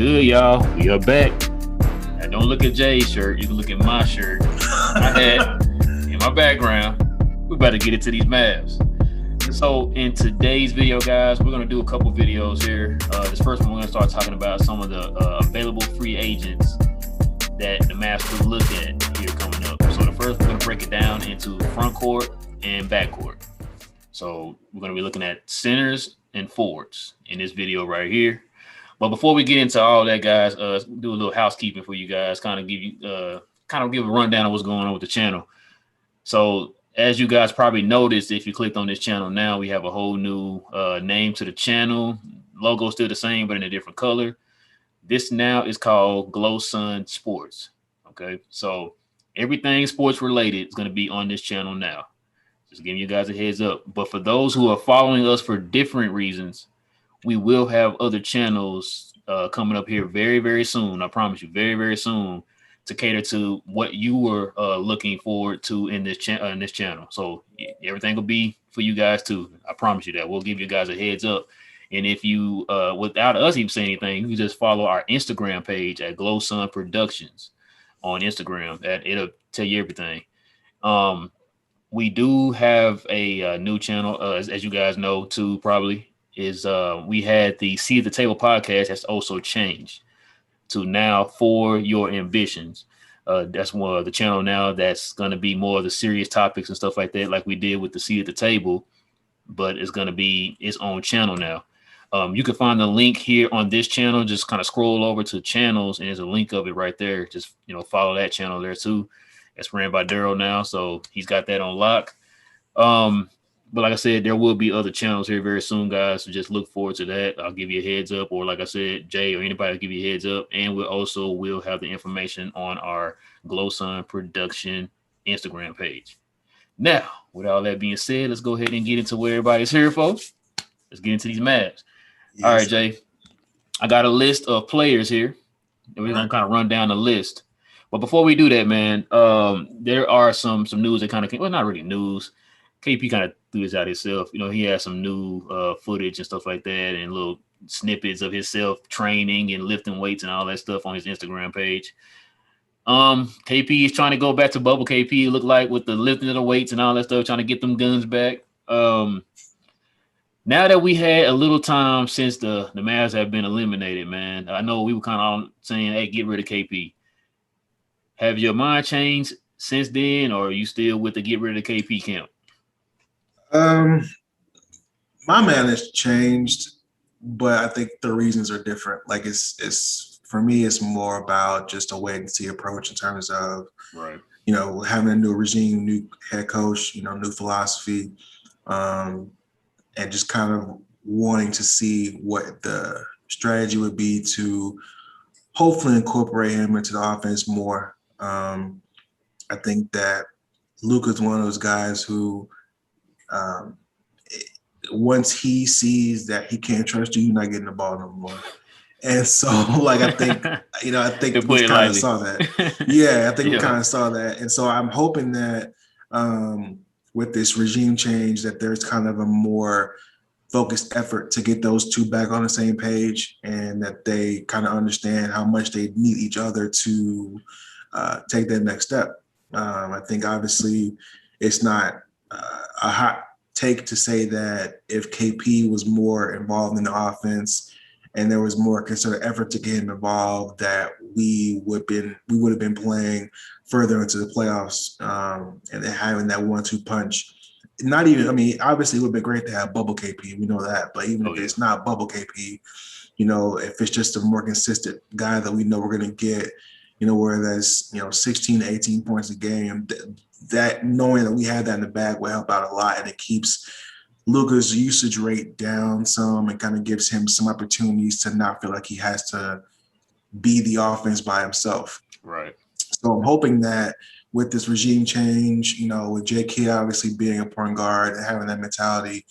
good, y'all? We are back. Now, don't look at Jay's shirt. You can look at my shirt, my hat, and my background. We're about to get into these Mavs. So, in today's video, guys, we're going to do a couple videos here. This first one, we're going to start talking about some of the available free agents that the Mavs could look at here coming up. So, the first, we're going to break it down into front court and back court. So, we're going to be looking at centers and forwards in this video right here. But before we get into all that, guys, do a little housekeeping for you guys, kind of give a rundown of what's going on with the channel. So as you guys probably noticed, if you clicked on this channel now, we have a whole new name to the channel. Logo still the same, but in a different color. This now is called Glow Sun Sports. Okay, so everything sports related is going to be on this channel now. Just giving you guys a heads up. But for those who are following us for different reasons, we will have other channels coming up here very, very soon. I promise you, very, very soon, to cater to what you were looking forward to in this channel. So everything will be for you guys too. I promise you that. We'll give you guys a heads up. And if you, without us even saying anything, you just follow our Instagram page at Glow Sun Productions on Instagram. It'll tell you everything. We do have a new channel, as you guys know too, probably. We had the Seat at the Table podcast has also changed to now For Your Ambitions. That's one of the channel now that's going to be more of the serious topics and stuff like that, like we did with the Seat at the Table, but it's going to be its own channel now. You can find the link here on this channel. Just kind of scroll over to channels and there's a link of it right there. Just, follow that channel there too. It's ran by Daryl now, so he's got that on lock. But like I said, there will be other channels here very soon, guys. So just look forward to that. I'll give you a heads up, or like I said, Jay or anybody will give you a heads up. And we'll have the information on our Glow Sun Production Instagram page. Now, with all that being said, let's go ahead and get into where everybody's here, folks. Let's get into these Mavs. Yes. All right, Jay. I got a list of players here. And we're going to kind of run down the list. But before we do that, man, there are some news that kind of came. Well, not really news. KP kind of threw this out himself. He has some new footage and stuff like that and little snippets of himself training and lifting weights and all that stuff on his Instagram page. KP is trying to go back to bubble KP, look like, with the lifting of the weights and all that stuff, trying to get them guns back. Now that we had a little time since the Mavs have been eliminated, man, I know we were kind of saying, hey, get rid of KP. Have your mind changed since then, or are you still with the get rid of KP camp? My man has changed, but I think the reasons are different. Like it's for me, it's more about just a wait and see approach in terms of, right. Having a new regime, new head coach, new philosophy, and just kind of wanting to see what the strategy would be to hopefully incorporate him into the offense more. I think that Luka's one of those guys who, once he sees that he can't trust you, you're not getting the ball no more. And so, I think we kind of saw that. Yeah, I think we kind of saw that. And so I'm hoping that with this regime change, that there's kind of a more focused effort to get those two back on the same page, and that they kind of understand how much they need each other to take that next step. I think obviously it's not a hot take to say that if KP was more involved in the offense and there was more concerted effort to get him involved, that we would have been playing further into the playoffs, and then having that 1-2 punch. Obviously it would be great to have bubble KP, we know that, but even if it's not bubble KP, if it's just a more consistent guy that we know we're going to get, where there's 16 to 18 points a game, that knowing that we have that in the bag will help out a lot, and it keeps Luka's usage rate down some and kind of gives him some opportunities to not feel like he has to be the offense by himself. Right. So I'm hoping that with this regime change, with JK obviously being a point guard and having that mentality,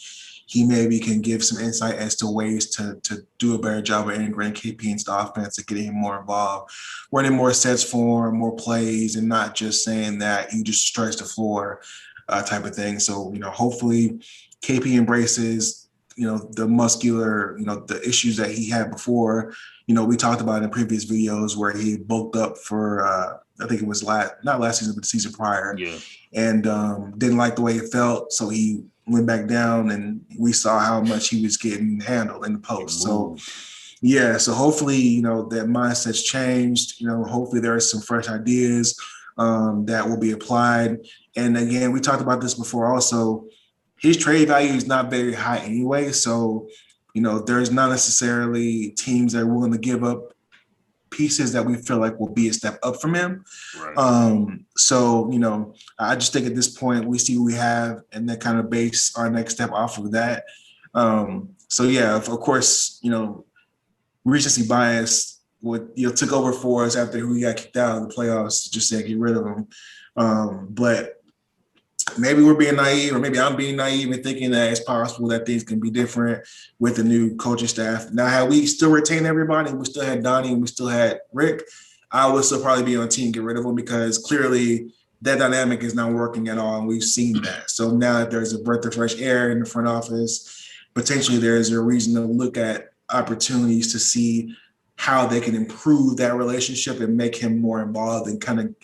he maybe can give some insight as to ways to do a better job of integrating KP into the offense and getting him more involved, running more sets for him, more plays, and not just saying that you just stretch the floor type of thing. So, hopefully KP embraces, the muscular, the issues that he had before. We talked about in previous videos where he bulked up for, I think it was not last season, but the season prior. Yeah. And didn't like the way it felt. So he went back down, and we saw how much he was getting handled in the post. So, yeah. So hopefully, that mindset's changed. Hopefully there are some fresh ideas that will be applied. And again, we talked about this before also. His trade value is not very high anyway. So, there's not necessarily teams that are willing to give up pieces that we feel like will be a step up from him. Right. So, I just think at this point we see what we have and then kind of base our next step off of that. So yeah, of course, recency bias took over for us after we got kicked out of the playoffs, just said get rid of him. But maybe we're being naive, or maybe I'm being naive and thinking that it's possible that things can be different with the new coaching staff. Now, had we still retained everybody, we still had Donnie and we still had Rick, I would still probably be on the team, get rid of them, because clearly that dynamic is not working at all, and we've seen that. So now that there's a breath of fresh air in the front office, potentially there's a reason to look at opportunities to see how they can improve that relationship and make him more involved and kind of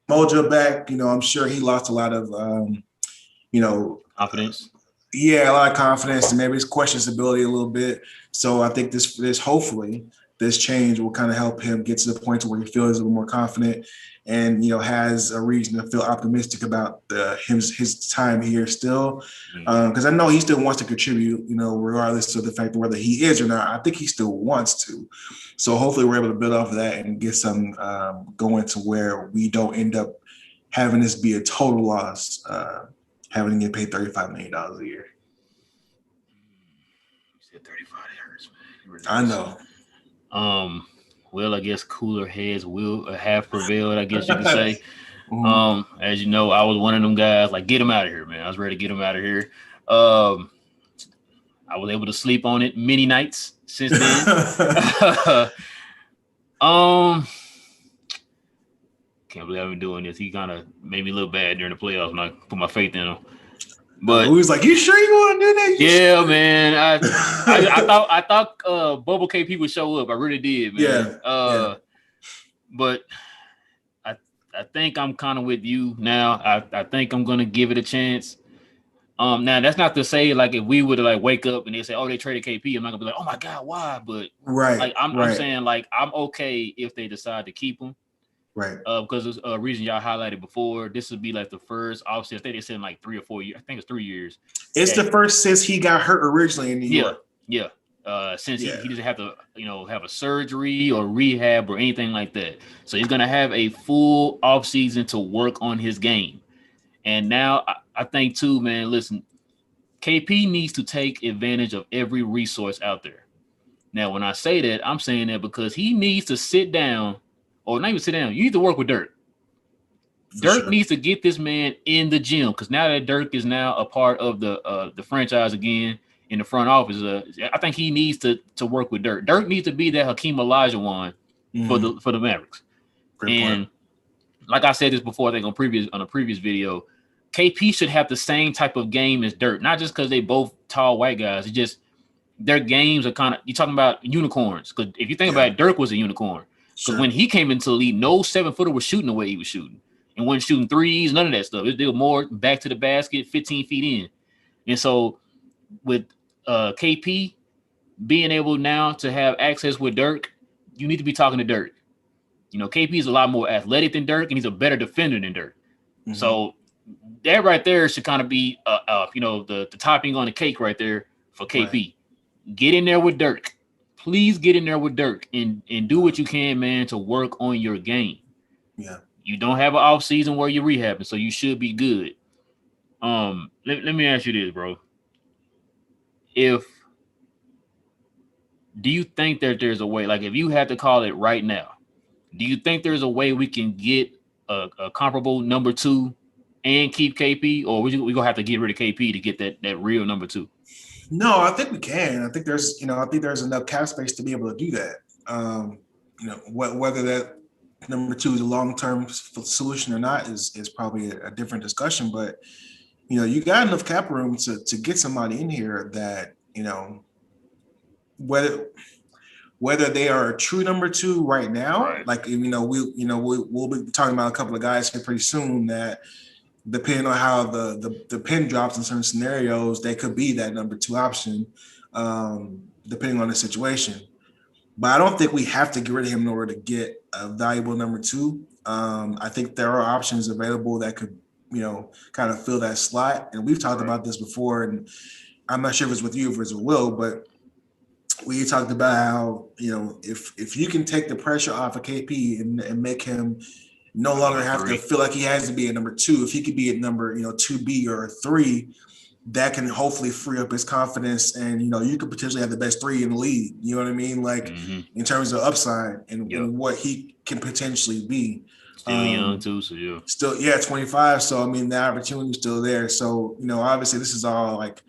Mojo back. I'm sure he lost a lot of, confidence. Yeah, a lot of confidence, and maybe his questions ability a little bit. So I think this hopefully this change will kind of help him get to the point to where he feels a little more confident and has a reason to feel optimistic about his time here still, because I know he still wants to contribute, regardless of the fact of whether he is or not. I think he still wants to. So hopefully we're able to build off of that and get some going to where we don't end up having this be a total loss, having to get paid $35 million a year. You said 35 hurts, man. I know. Well, I guess cooler heads will have prevailed, I guess you could say. As you know, I was one of them guys, like, get him out of here, man. I was ready to get him out of here. I was able to sleep on it many nights since then. Can't believe I've been doing this. He kind of made me look bad during the playoffs when I put my faith in him. But he was like, "You sure you want to do that?" Yeah, man. I thought Bubble KP would show up. I really did, man. But I think I'm kind of with you now. I think I'm gonna give it a chance. Now that's not to say like if we were to like wake up and they say, "Oh, they traded KP," I'm not gonna be like, "Oh my God, why?" But I'm saying like I'm okay if they decide to keep him. Right. Because there's a reason y'all highlighted before. This would be like the first, obviously, I think they said in like 3 or 4 years. I think it's 3 years. It's the first since he got hurt originally in New York. Yeah. Since he doesn't have to, have a surgery or rehab or anything like that. So he's going to have a full offseason to work on his game. And now I think too, man, listen, KP needs to take advantage of every resource out there. Now, when I say that, I'm saying that because he needs to sit down. Or not even sit down. You need to work with Dirk. Dirk needs to get this man in the gym, because now that Dirk is now a part of the franchise again in the front office, I think he needs to work with Dirk. Dirk needs to be that Hakeem Olajuwon for the Mavericks. Great point. Like I said this before, I think on a previous video, KP should have the same type of game as Dirk, not just because they both tall white guys. It's just their games are kind of, you're talking about unicorns. Because if you think about it, Dirk was a unicorn. Because when he came into the league, no 7-footer was shooting the way he was shooting. And wasn't shooting threes, none of that stuff. It was more back to the basket, 15 feet in. And so with KP being able now to have access with Dirk, you need to be talking to Dirk. KP is a lot more athletic than Dirk, and he's a better defender than Dirk. Mm-hmm. So that right there should kind of be, the topping on the cake right there for KP. Right. Get in there with Dirk. Please get in there with Dirk and do what you can, man, to work on your game. Yeah. You don't have an off season where you're rehabbing, so you should be good. Let me ask you this, bro. Do you think that there's a way, like if you had to call it right now, do you think there's a way we can get a comparable number 2 and keep KP, or we gonna have to get rid of KP to get that real number 2? No, I think we can. I think there's enough cap space to be able to do that. Whether that number 2 is a long-term solution or not is probably a different discussion. But you got enough cap room to get somebody in here that, whether they are a true number 2 right now, Right. like, we'll be talking about a couple of guys here pretty soon that, depending on how the pin drops in certain scenarios, they could be that number 2 option, depending on the situation. But I don't think we have to get rid of him in order to get a valuable number 2. I think there are options available that could, kind of fill that slot. And we've talked about this before, and I'm not sure if it's with you or if it's with Will, but we talked about how, if you can take the pressure off of KP and make him no longer have to feel like he has to be a number 2, if he could be a number, 2B or a 3, that can hopefully free up his confidence, and you could potentially have the best 3 in the league. You know what I mean? Like in terms of upside and what he can potentially be. Still young too, so yeah. Still, 25. So I mean, the opportunity is still there. So obviously, this is all like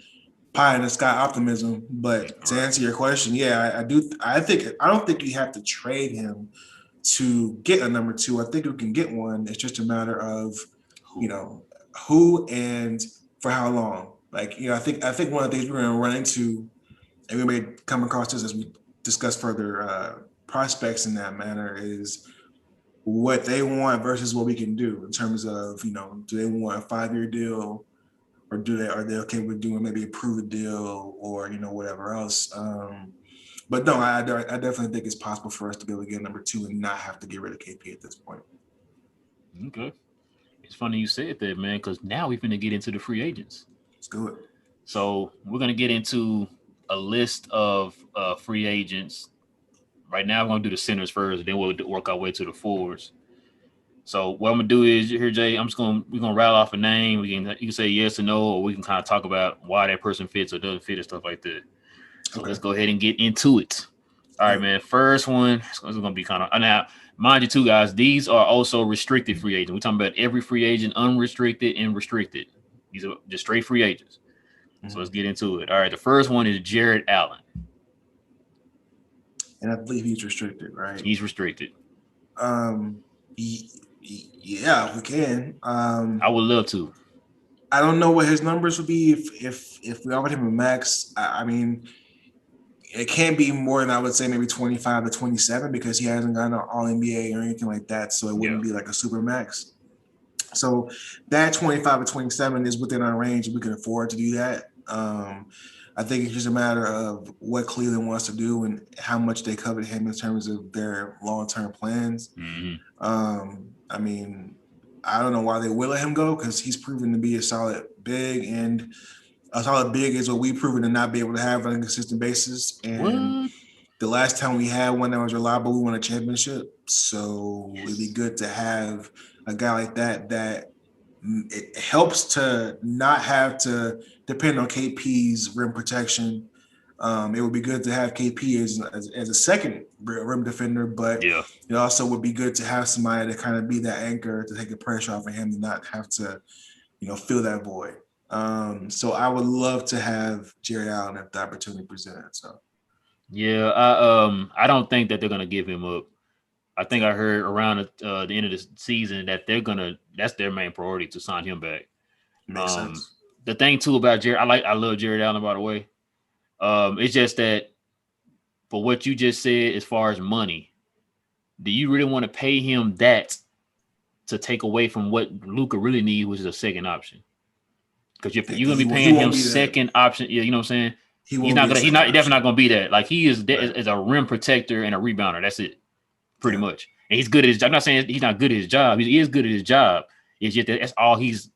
pie in the sky optimism. But to answer your question, I do. I don't think you have to trade him to get a number 2. I think we can get one. It's just a matter of who and for how long. Like, I think one of the things we're going to run into, and we may come across this as we discuss further prospects in that manner, is what they want versus what we can do in terms of, do they want a 5-year deal, or are they okay with doing maybe a prove deal, or whatever else. But no, I definitely think it's possible for us to be able to get number 2 and not have to get rid of KP at this point. Okay. It's funny you said that, man, because now we're going to get into the free agents. Let's do it. So we're going to get into a list of free agents. Right now, we're going to do the centers first, and then we'll work our way to the forwards. So what I'm going to do is, here, Jay, we're going to rattle off a name. You can say yes or no, or we can kind of talk about why that person fits or doesn't fit and stuff like that. So let's go ahead and get into it. All right, man. First one is going to be kind of – now, mind you, too, guys, these are also restricted free agents. We're talking about every free agent, unrestricted and restricted. These are just straight free agents. So let's get into it. All right, the first one is Jared Allen. And I believe he's restricted, right? He's restricted. Yeah, we can. I would love to. I don't know what his numbers would be if we offered him a max. I mean, it can't be more than, I would say, maybe 25 to 27, because he hasn't gotten an All-NBA or anything like that, so it wouldn't be like a super max. So that 25 to 27 is within our range. We can afford to do that. I think it's just a matter of what Cleveland wants to do and how much they covet him in terms of their long-term plans. I mean, I don't know why they will let him go, because he's proven to be a solid big, and a solid big is what we've proven to not be able to have on a consistent basis. And the last time we had one that was reliable, we won a championship. So it'd be good to have a guy like that it helps to not have to depend on KP's rim protection. It would be good to have KP as a second rim defender, but it also would be good to have somebody to kind of be that anchor to take the pressure off of him and not have to, fill that void. So I would love to have Jared Allen if the opportunity presented. So, I don't think that they're gonna give him up. I think I heard around the end of the season that that's their main priority, to sign him back. Makes sense. The thing too about Jared, I love Jared Allen, by the way. It's just that for what you just said, as far as money, do you really want to pay him that to take away from what Luka really needs, which is a second option? Because you're gonna be paying him second option. Yeah, you know what I'm saying? He's definitely not gonna be that. Like, he is as a rim protector and a rebounder. That's it. Pretty much. And he's good at his job. I'm not saying he's not good at his job. He is good at his job. It's just that's all he's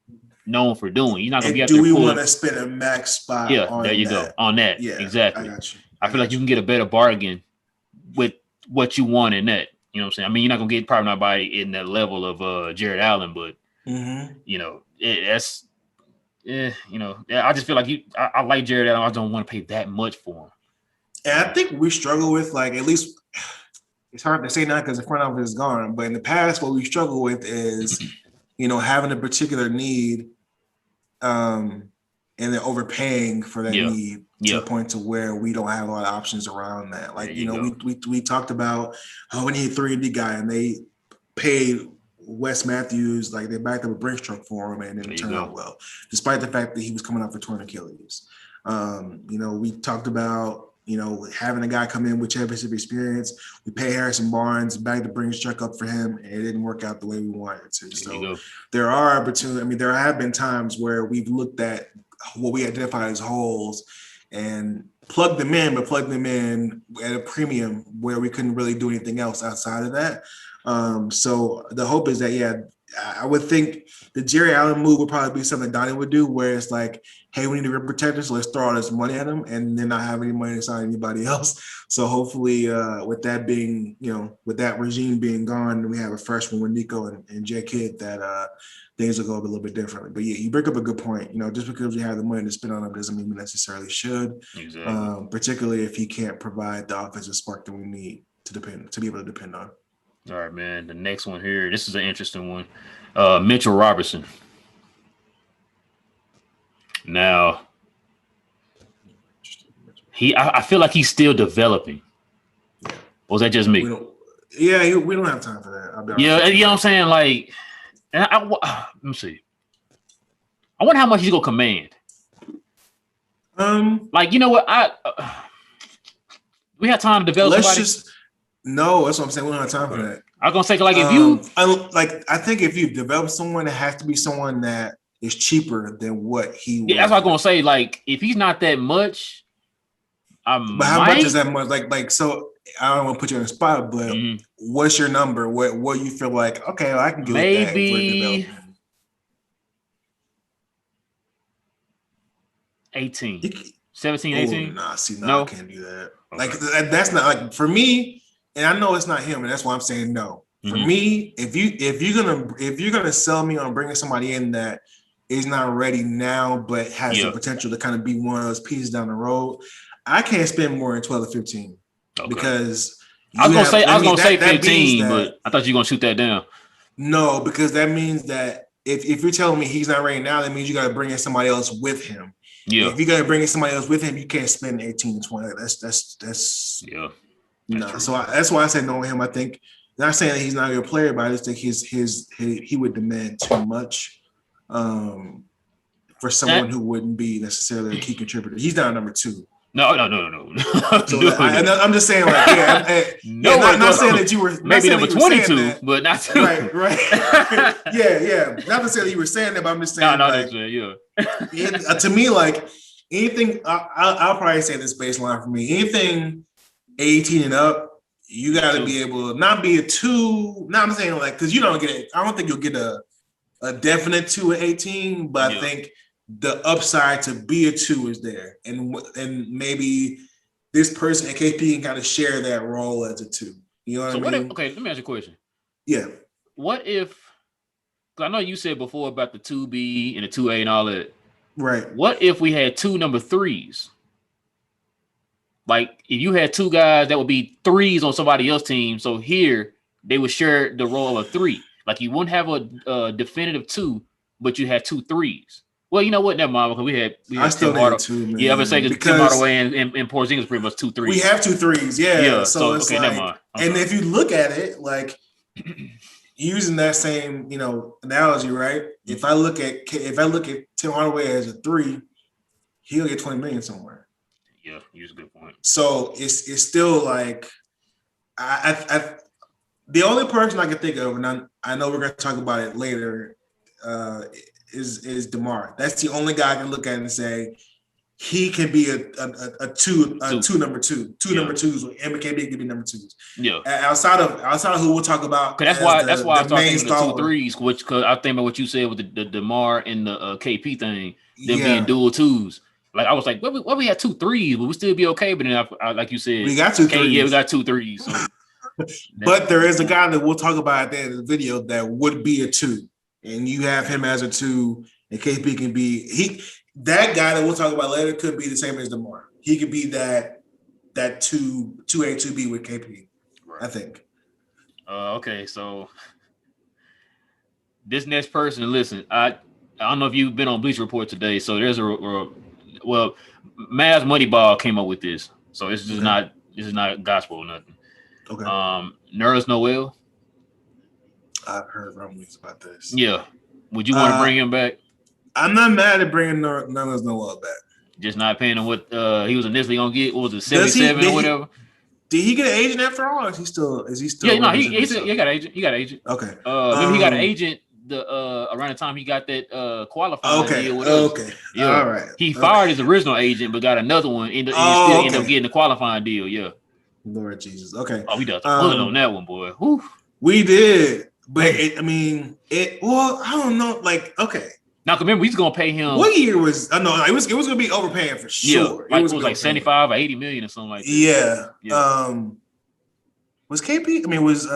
known for doing. He's not going to be out there. Do we want to spend a max spot on there you that? Go. On that. Yeah, exactly. I got you. I feel like you can get a better bargain with what you want in that. You know what I'm saying? I mean, you're not going to get probably nobody in that level of Jared Allen, but, I just feel like I like Jared Allen. I don't want to pay that much for him. And I think we struggle with, like, at least – it's hard to say now because the front office is gone, but in the past, what we struggle with is, having a particular need, and then overpaying for that need to the point to where we don't have a lot of options around that. Like, we talked about, we need a 3D guy, and they paid Wes Matthews, like they backed up a Brinks truck for him and it didn't turn out well, despite the fact that he was coming off a torn Achilles. We talked about, having a guy come in with championship experience. We pay Harrison Barnes, back the Brinks truck up for him, and it didn't work out the way we wanted it to. So there are opportunities. I mean, there have been times where we've looked at what we identified as holes and plug them in at a premium where we couldn't really do anything else outside of that. So the hope is that, I would think the Jerry Allen move would probably be something Donnie would do, where it's like, hey, we need a rim protector, so let's throw all this money at him and then not have any money to sign anybody else. So hopefully with that being, with that regime being gone, we have a freshman with Nico and J Kidd that things will go a little bit differently. But you bring up a good point. Just because we have the money to spend on him doesn't mean we necessarily should. Exactly. Particularly if he can't provide the offensive spark that we need to be able to depend on. All right, man. The next one here. This is an interesting one. Mitchell Robertson. Now, I feel like he's still developing. Or was that just me? We don't have time for that. You know what I'm saying? Like, let me see. I wonder how much he's gonna command. Like, you know what? We have time to develop. No, that's what I'm saying. We don't have time for that. I was gonna say, like, if you I think if you develop someone, it has to be someone that is cheaper than what he. Yeah, that's what I'm gonna say. Like, if he's not that much, but how much is that much? Like, so I don't want to put you on the spot, but what's your number? What you feel like? Okay, I can get maybe that 18, 17, 18. Nah, no, I can't do that. Okay. Like that's not like for me. And I know it's not him, and that's why I'm saying no. For me, if you're gonna sell me on bringing somebody in that is not ready now, but has the potential to kind of be one of those pieces down the road, I can't spend more than 12 or 15 because I was gonna say 15, but I thought you were gonna shoot that down. No, because that means that if you're telling me he's not ready now, that means you got to bring in somebody else with him. Yeah, if you got to bring in somebody else with him, you can't spend 18 to 20. That's No, so that's why I said no to him. I think not saying that he's not a good player, but I just think he would demand too much for someone who wouldn't be necessarily a key contributor. He's not a number 2. No. So I'm just saying, like, not saying that you were maybe number 22, but not 2. Right. yeah. Not to say that you were saying that, but I'm just saying, to me, like anything, I'll probably say this baseline for me. Anything 18 and up, you got to be able to not be a 2. No, I'm saying like because you don't get it. I don't think you'll get a definite 2 at 18, but I think the upside to be a 2 is there, and maybe this person at KP can kind of share that role as a 2. You know what I mean? Okay, let me ask you a question. Yeah. What if? Because I know you said before about the 2B and the 2A and all that. Right. What if we had 2 number 3s? Like, if you had 2 guys that would be 3s on somebody else's team, so here they would share the role of 3. Like, you wouldn't have a definitive 2, but you had 2 3s. Well, you know what? Never mind. Because we had I still need 2, man. Yeah, I would say because Tim Hardaway and Porzingis pretty much 2 3s. We have 2 3s, yeah. So it's okay, like, never mind. And if you look at it, like using that same analogy, right? If I look at Tim Hardaway as a 3, he'll get $20 million somewhere. Yeah, use a good point. So it's still like I the only person I can think of, and I know we're gonna talk about it later, is DeMar. That's the only guy I can look at and say he can be a 2 number 2. Number 2s, MKB can be number 2s. Yeah. Outside of who we'll talk about. That's why I started thinking the 2 3s, which because I think about what you said with the DeMar and the KP thing, them being dual 2s. Like I was like, what we had 2 3s, but we still be okay. But then, like you said, we got 2 3s. Yeah, we got 2 3s. So. But there is a guy that we'll talk about at the end of the video that would be a 2, and you have him as a 2, and KP can be that guy that we'll talk about later could be the same as DeMar. He could be that 2A 2B with KP. Right. I think. Okay, so this next person, listen, I don't know if you've been on Bleacher Report today. So there's Mavs Moneyball came up with this, so this is not gospel or nothing. Okay. Nerlens Noel. I've heard rumblings about this. Yeah. Would you want to bring him back? I'm not mad at bringing Nerlens Noel back. Just not paying him what he was initially gonna get. What was it, 77 or whatever? Did he get an agent after all? Or is he still? Yeah, no, he got an agent. He got an agent. Okay. Maybe he got an agent around the time he got that qualifying deal with us. Okay. Yeah. All right. He fired his original agent, but got another one. Ended up getting the qualifying deal. Yeah. Lord Jesus. Okay. Oh, we got the fun on that one, boy. Whew. We did, but well, I don't know. Like, okay. Now, remember, he's gonna pay him. What year was? I know it was gonna be overpaying for sure. Yeah, it was like 75 or 80 million or something like that. Yeah. Was KP? I mean, was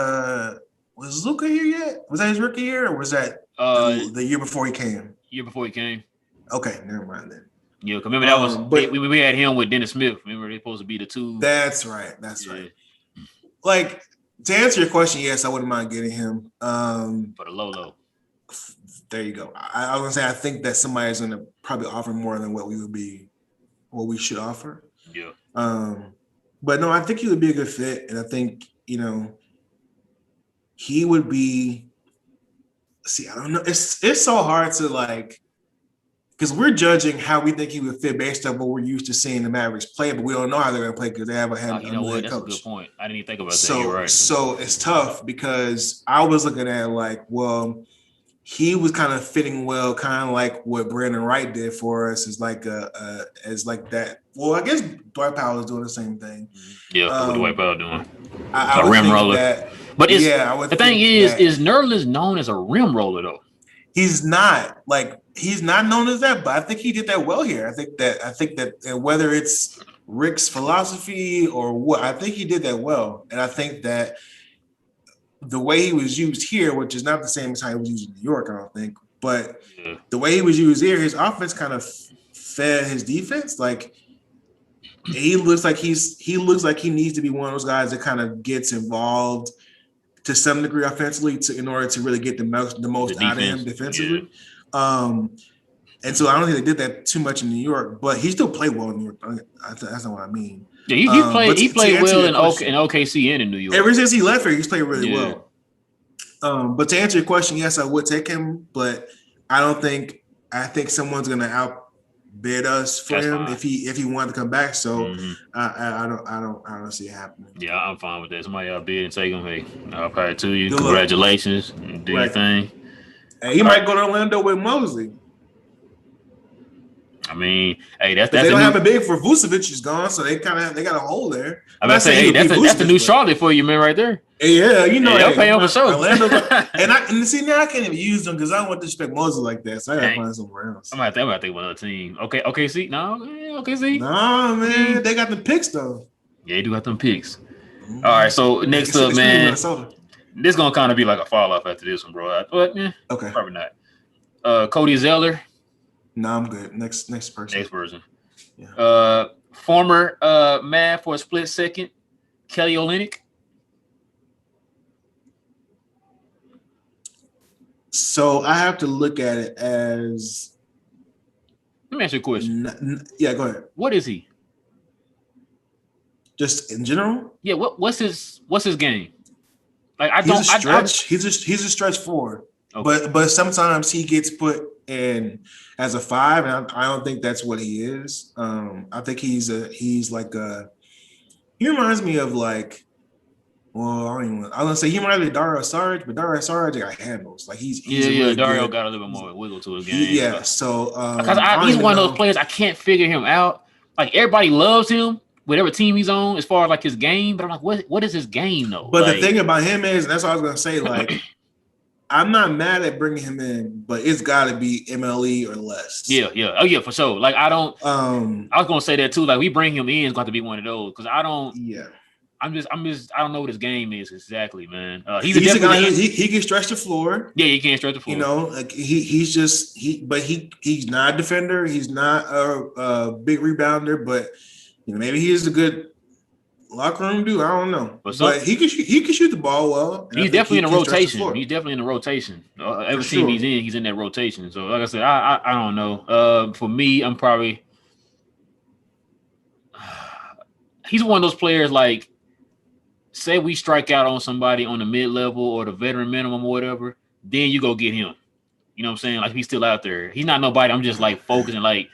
Luka here yet? Was that his rookie year, or was that the year before he came? Year before he came. Okay, never mind then. Yeah, because remember that was we had him with Dennis Smith. Remember they supposed to be the two. That's right. That's right. Like, to answer your question, yes, I wouldn't mind getting him. For the low. There you go. I was gonna say I think that somebody's gonna probably offer more than what we should offer. Yeah. But no, I think he would be a good fit, and I think he would be. See, I don't know. It's so hard to like, because we're judging how we think he would fit based on what we're used to seeing the Mavericks play, but we don't know how they're gonna play because they haven't had. You know what? That's a good point. I didn't even think about that. You're right. So it's tough because I was looking at it like, well, he was kind of fitting well, kind of like what Brandon Wright did for us, is like as like that. Well, I guess Dwight Powell is doing the same thing. Yeah, what Dwight Powell doing? A rim roller. But the thing is Nerlens known as a rim roller though? He's not known as that, but I think he did that well here. I think that whether it's Rick's philosophy or what, I think he did that well, and I think that the way he was used here, which is not the same as how he was used in New York, I don't think, but the way he was used here, his offense kind of fed his defense. Like he looks like he needs to be one of those guys that kind of gets involved to some degree offensively in order to really get the most out of him defensively. Yeah. And so I don't think they did that too much in New York, but he still played well in New York. That's not what I mean. Yeah, he played well in OKC and in New York. Ever since he left here, he's played really well. But to answer your question, yes, I would take him, but I think someone's gonna outbid us for him if he wanted to come back. So I don't see it happening. Yeah, I'm fine with that. Somebody outbid and take him. Hey, I'll probably to you. Good Congratulations. Luck. Do your thing. Hey, he might go to Orlando with Mosley. I mean, hey, that's they don't have a big for Vucevic is gone, so they got a hole there. I'm about to say, hey, that's the new Charlotte for you, man, right there. Yeah, they'll pay him for sure. Orlando, and see now I can't even use them because I don't want to disrespect Mosley like that, so I gotta find somewhere else. I'm about to think about another team. OKC, OKC. Nah, man, they got the picks though. Yeah, they do got them picks. All right, so next up, man, this gonna kind of be like a fall off after this one, bro. But okay, probably not. Cody Zeller. No, I'm good. Next person. Next person. Yeah. Former Mav for a split second, Kelly Olynyk. So I have to look at it as. Let me ask you a question. Yeah, go ahead. What is he? Just in general? Yeah. What's his game? Like he's a stretch. He's a stretch forward. Okay. But sometimes he gets put in as a 5, and I don't think that's what he is. I think he reminds me of like, well, I was gonna say he reminds me of Dario Saric, but Dario Saric got handles. Like he's really Dario good. Got a little bit more wiggle to his game. He's one of those players I can't figure him out. Like everybody loves him, whatever team he's on, as far as like his game. But I'm like, what is his game though? But the thing about him is, and that's what I was gonna say, like. I'm not mad at bringing him in, but it's got to be MLE or less. Yeah. Oh, yeah, for sure. Like, I don't – I was going to say that too. Like, we bring him in, it's got to be one of those because I don't – yeah. I'm just – I don't know what his game is exactly, man. He's a guy – he can stretch the floor. Yeah, he can stretch the floor. Like he's not a defender. He's not a big rebounder, but, maybe he is a good – locker room dude, I don't know, but he can shoot the ball well. He's definitely in a rotation. He's definitely in a rotation. Every team he's in that rotation. So, like I said, I don't know. For me, I'm probably he's one of those players like say we strike out on somebody on the mid-level or the veteran minimum or whatever, then you go get him. You know what I'm saying? Like he's still out there. He's not nobody. I'm just like focusing like,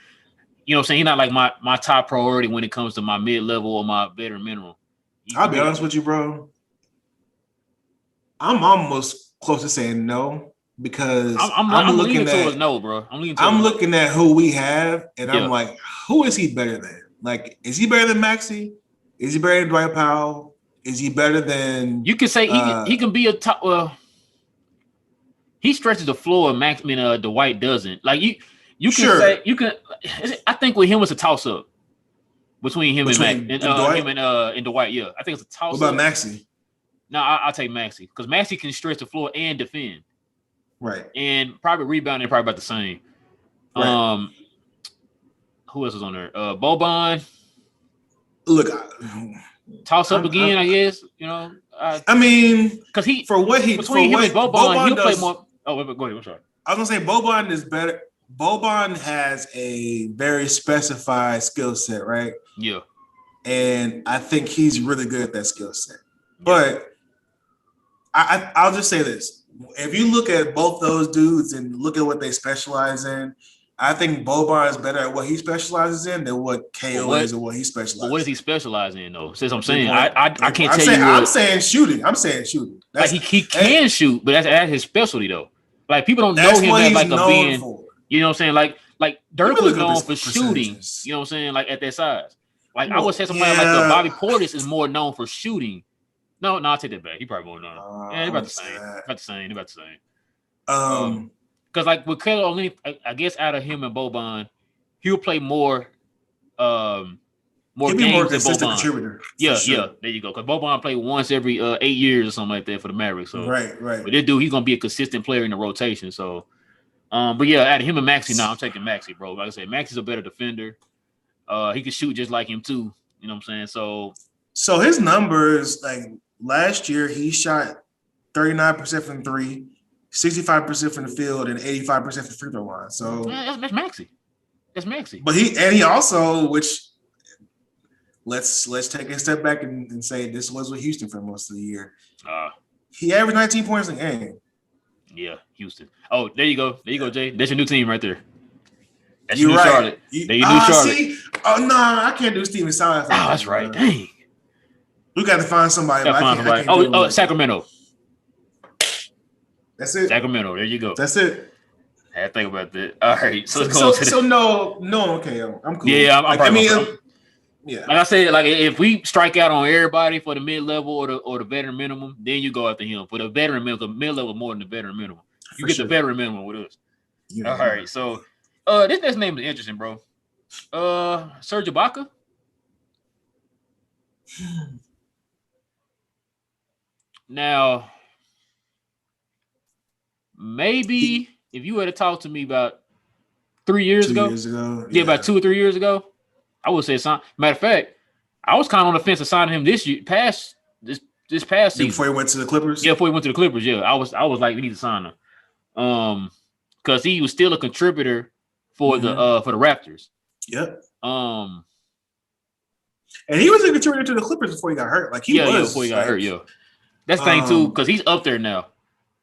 you know what I'm saying? He's not like my top priority when it comes to my mid-level or my veteran minimum. I'll be honest with you, bro. I'm almost close to saying no because I'm looking towards no, bro. I'm looking at who we have, and I'm like, who is he better than? Like, is he better than Maxey? Is he better than Dwight Powell? Is he better than? You can say he can be a top. Well, he stretches the floor. Dwight doesn't. Like you can say you can. I think with him it's a toss up between him and Dwight. Yeah, I think it's a toss up. What about Maxey? No, I'll take Maxey because Maxey can stretch the floor and defend. Right. And probably rebounding probably about the same. Right. Who else is on there? Boban. Look, toss up again, I guess. You know. I mean, because him and Boban he'll does, play more. Oh, go ahead. I'm sorry. I was gonna say Boban is better. Boban has a very specified skill set, right? Yeah. And I think he's really good at that skill set. But I'll just say this. If you look at both those dudes and look at what they specialize in, I think Boban is better at what he specializes in than what KO is or what he specializes in. What does he specialize in, though? Since I'm saying, I can't tell you. I'm saying shooting. Like he can shoot, but that's his specialty, though. Like people don't know him as like a being. For. You know what I'm saying? Like Dirk was known for shooting. You know what I'm saying? Like at that size. Like I would say somebody like Bobby Portis is more known for shooting. No, I'll take that back. He probably won't know. Yeah, about the same. About the same. Because like with Kelly Olynyk, I guess out of him and Boban, he'll play more. He'll be more consistent contributor. Yeah, there you go. Because Boban played once every 8 years or something like that for the Mavericks. So right. But this dude, he's gonna be a consistent player in the rotation. So, but yeah, out of him and Maxey, I'm taking Maxey, bro. Like I said, Maxey's a better defender. He can shoot just like him too. You know what I'm saying? So his numbers, like last year, he shot 39% from three, 65% from the field, and 85% from the free throw line. So that's Maxey. That's Maxey. But he also, which let's take a step back and say this was with Houston for most of the year. He averaged 19 points a game. Yeah, Houston. Oh, there you go, Jay. That's your new team right there. That's You're new right. Charlotte. Charlotte. See? Oh no, I can't do Steven Silas. Oh, that's right. Dang. We got to find somebody. I can't Sacramento. That's it. Sacramento. There you go. That's it. I had to think about that. All right. So no. Okay, I'm cool. Yeah, yeah. Like I said, like if we strike out on everybody for the mid level or the veteran minimum, then you go after him. For the veteran minimum, the mid level more than the veteran minimum. You get the veteran minimum with us. Yeah. All right. So this next name is interesting, bro. Serge Ibaka. Now, maybe if you had to talk to me about 3 years ago, about 2 or 3 years ago, I would say sign. Matter of fact, I was kind of on the fence of signing him this past season. Before he went to the Clippers? Yeah, before he went to the Clippers, yeah. I was like, we need to sign him. Because he was still a contributor for the Raptors. Yep. And he was a contributor to the Clippers before he got hurt. Like he was before he got hurt, yeah. That's the thing too, because he's up there now.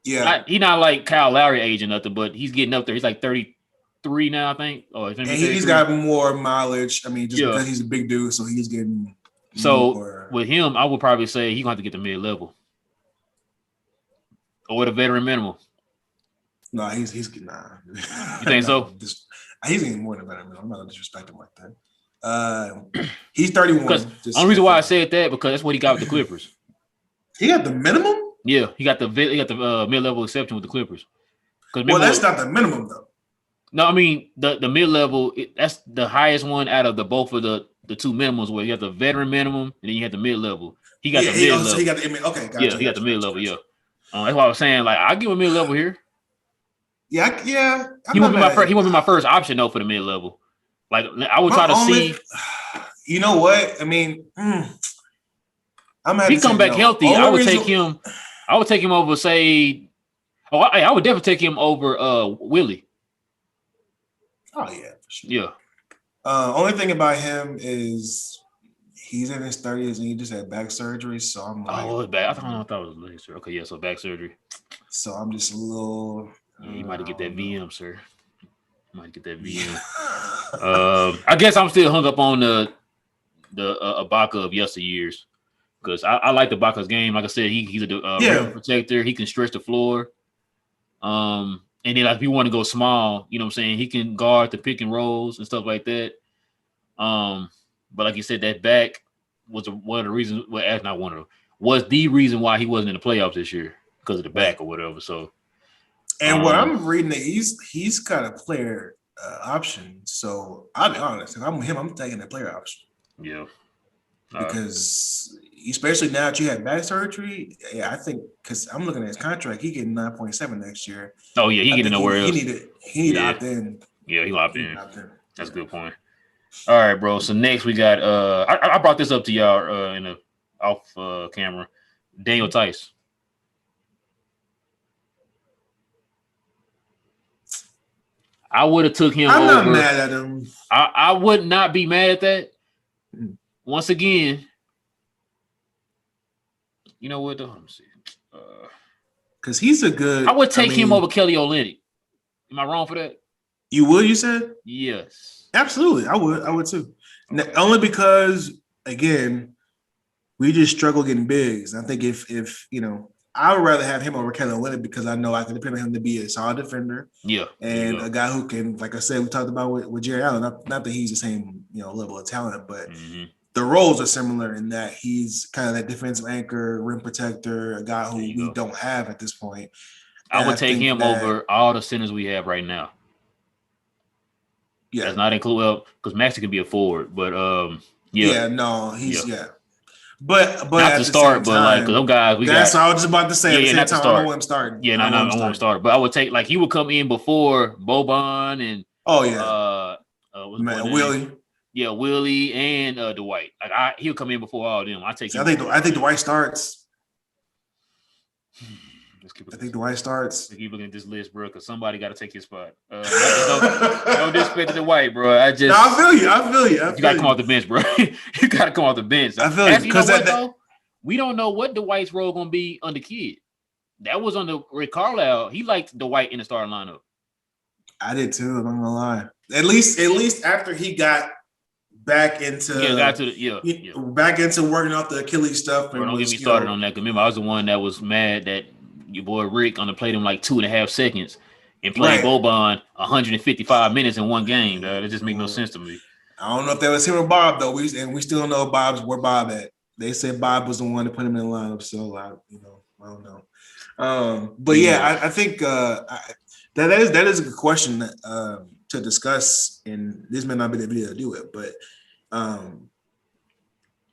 Yeah. He's not like Kyle Lowry age or nothing, but he's getting up there. He's like 33 now, I think. And he's got more mileage. I mean, just because he's a big dude, so he's getting more. With him, I would probably say he's going to have to get the mid-level. Or the veteran minimum. No, he's nah. You think so? He's getting more than a veteran minimum. I'm not going to disrespect him like that. He's 31. The only reason why I said that, because that's what he got with the Clippers. He got the minimum? Yeah, he got the mid-level exception with the Clippers. Well, that's not the minimum though. No, I mean the mid-level. That's the highest one out of both of the two minimums. Where you have the veteran minimum and then you have the mid-level. He got the mid-level. So he got the gotcha. Yeah, he got the mid-level. Yeah, that's why I was saying like I give him mid-level here. Yeah. He won't be my first option though for the mid-level. Like I would try to see. You know what? I mean. If he come back healthy, I would take him. I would take him over, say. I would definitely take him over Willie. Oh yeah, for sure. Yeah. Only thing about him is he's in his 30s and he just had back surgery. So I'm like, oh, it's back. I thought it was leg surgery. Okay, yeah, so back surgery. So I'm just a little. Yeah, you might get that VM, sir. Might get that VM. I guess I'm still hung up on the Ibaka of yesteryears because I like the Ibaka's game. Like I said, he's a rim protector. He can stretch the floor. And then like if you want to go small, you know what I'm saying, he can guard the pick and rolls and stuff like that. But like you said, that back was one of the reasons. Well, not one of them. Was the reason why he wasn't in the playoffs this year because of the back or whatever. So, and what I'm reading, he's got a player option. So I'll be honest, if I'm him, I'm taking the player option. Yeah, because especially now that you had back surgery, I think because I'm looking at his contract, he getting 9.7 next year. Oh yeah, he getting nowhere else. He need to opt in. Yeah, he opt in. That's a good point. All right, bro. So next we got I brought this up to y'all in the off camera. Daniel Tyce. I would have took him. I'm not mad at him. I would not be mad at that. Once again, you know what? Let me see. Because he's a good. I would take him over Kelly Olynyk. Am I wrong for that? You would? You said? Yes. Absolutely. I would too. Okay. Only because, again, we just struggle getting bigs. I think if you know, I would rather have him over Kelly Olynyk because I know I can depend on him to be a solid defender. Yeah. And a guy who can, like I said, we talked about with Jerry Allen. Not that he's the same, level of talent, but the roles are similar in that he's kind of that defensive anchor, rim protector, a guy who we don't have at this point. I would take him over all the centers we have right now. Yeah. That's not include because Maxey can be a forward, but But not to start, but like those guys, that's what I was just about to say. Not to start. I don't want him starting. Yeah, I don't want him starting. But I would take he would come in before Boban and Willie. Yeah, Willie and Dwight. Like he'll come in before all of them. I think Dwight starts. I think Dwight starts. Keep looking at this list, bro, because somebody got to take his spot. No disrespect to Dwight, bro. I feel you. You got to come off the bench, bro. You got to come off the bench. I feel you. Because we don't know what Dwight's role going to be under Kid. That was under Rick Carlisle. He liked Dwight in the starting lineup. I did too. I'm not gonna lie. At least after he got back into back into working off the Achilles stuff. Bro, don't get me started on that. Because remember, I was the one that was mad that your boy Rick only played him like 2.5 seconds and played Boban 155 minutes in one game. That just makes no sense to me. I don't know if that was him or Bob though. We still don't know where Bob at. They said Bob was the one to put him in the lineup. So I don't know. But yeah, I think that is a good question to discuss. And this may not be the video to do it, but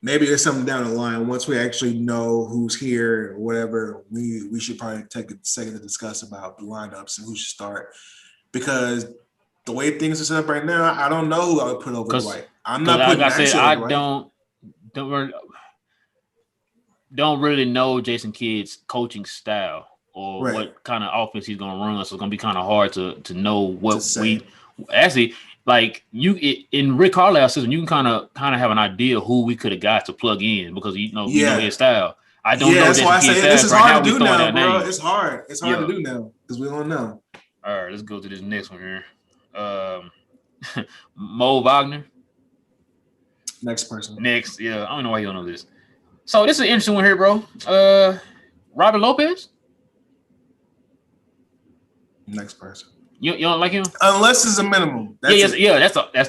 maybe there's something down the line once we actually know who's here or whatever. We should probably take a second to discuss about the lineups and who should start, because the way things are set up right now, I don't know who I would put over Dwight. I'm not putting. Like I said, I Dwight. don't really know Jason Kidd's coaching style or what kind of offense he's going to run. So it's going to be kind of hard to know what we actually. Like in Rick Carlisle's system, you can kind of have an idea who we could have got to plug in because you know his style. I don't know. That's why I say this is hard to do now, bro. It's hard. It's hard to do now because we don't know. All right, let's go to this next one here. Mo Wagner. Next person. Next, I don't know why you don't know this. So this is an interesting one here, bro. Robert Lopez. Next person. You don't like him unless it's a minimum. That's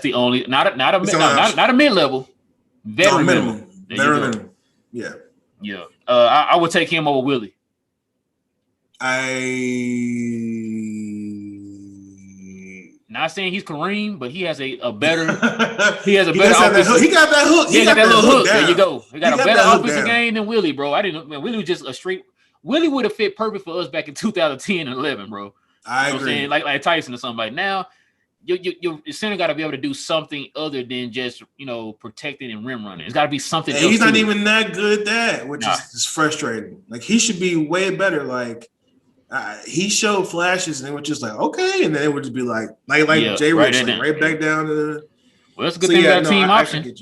the only not a mid level. Veteran minimum. Minimum. Yeah. I would take him over Willie. Not saying he's Kareem, but he has a better. He has a better. He got that hook. He got that little hook. There you go. He got a better offensive game than Willie, bro. Willie was just a straight. Willie would have fit perfect for us back in 2010 and 11, bro. I agree. Saying? Like Tyson or something. Like now, your center got to be able to do something other than just protecting and rim running. It's got to be something. He's not even that good at that, which is frustrating. Like he should be way better. Like he showed flashes, and it was just like okay, and then it would just be like Jay Rich, right back down to the. Well, that's a good thing about team option.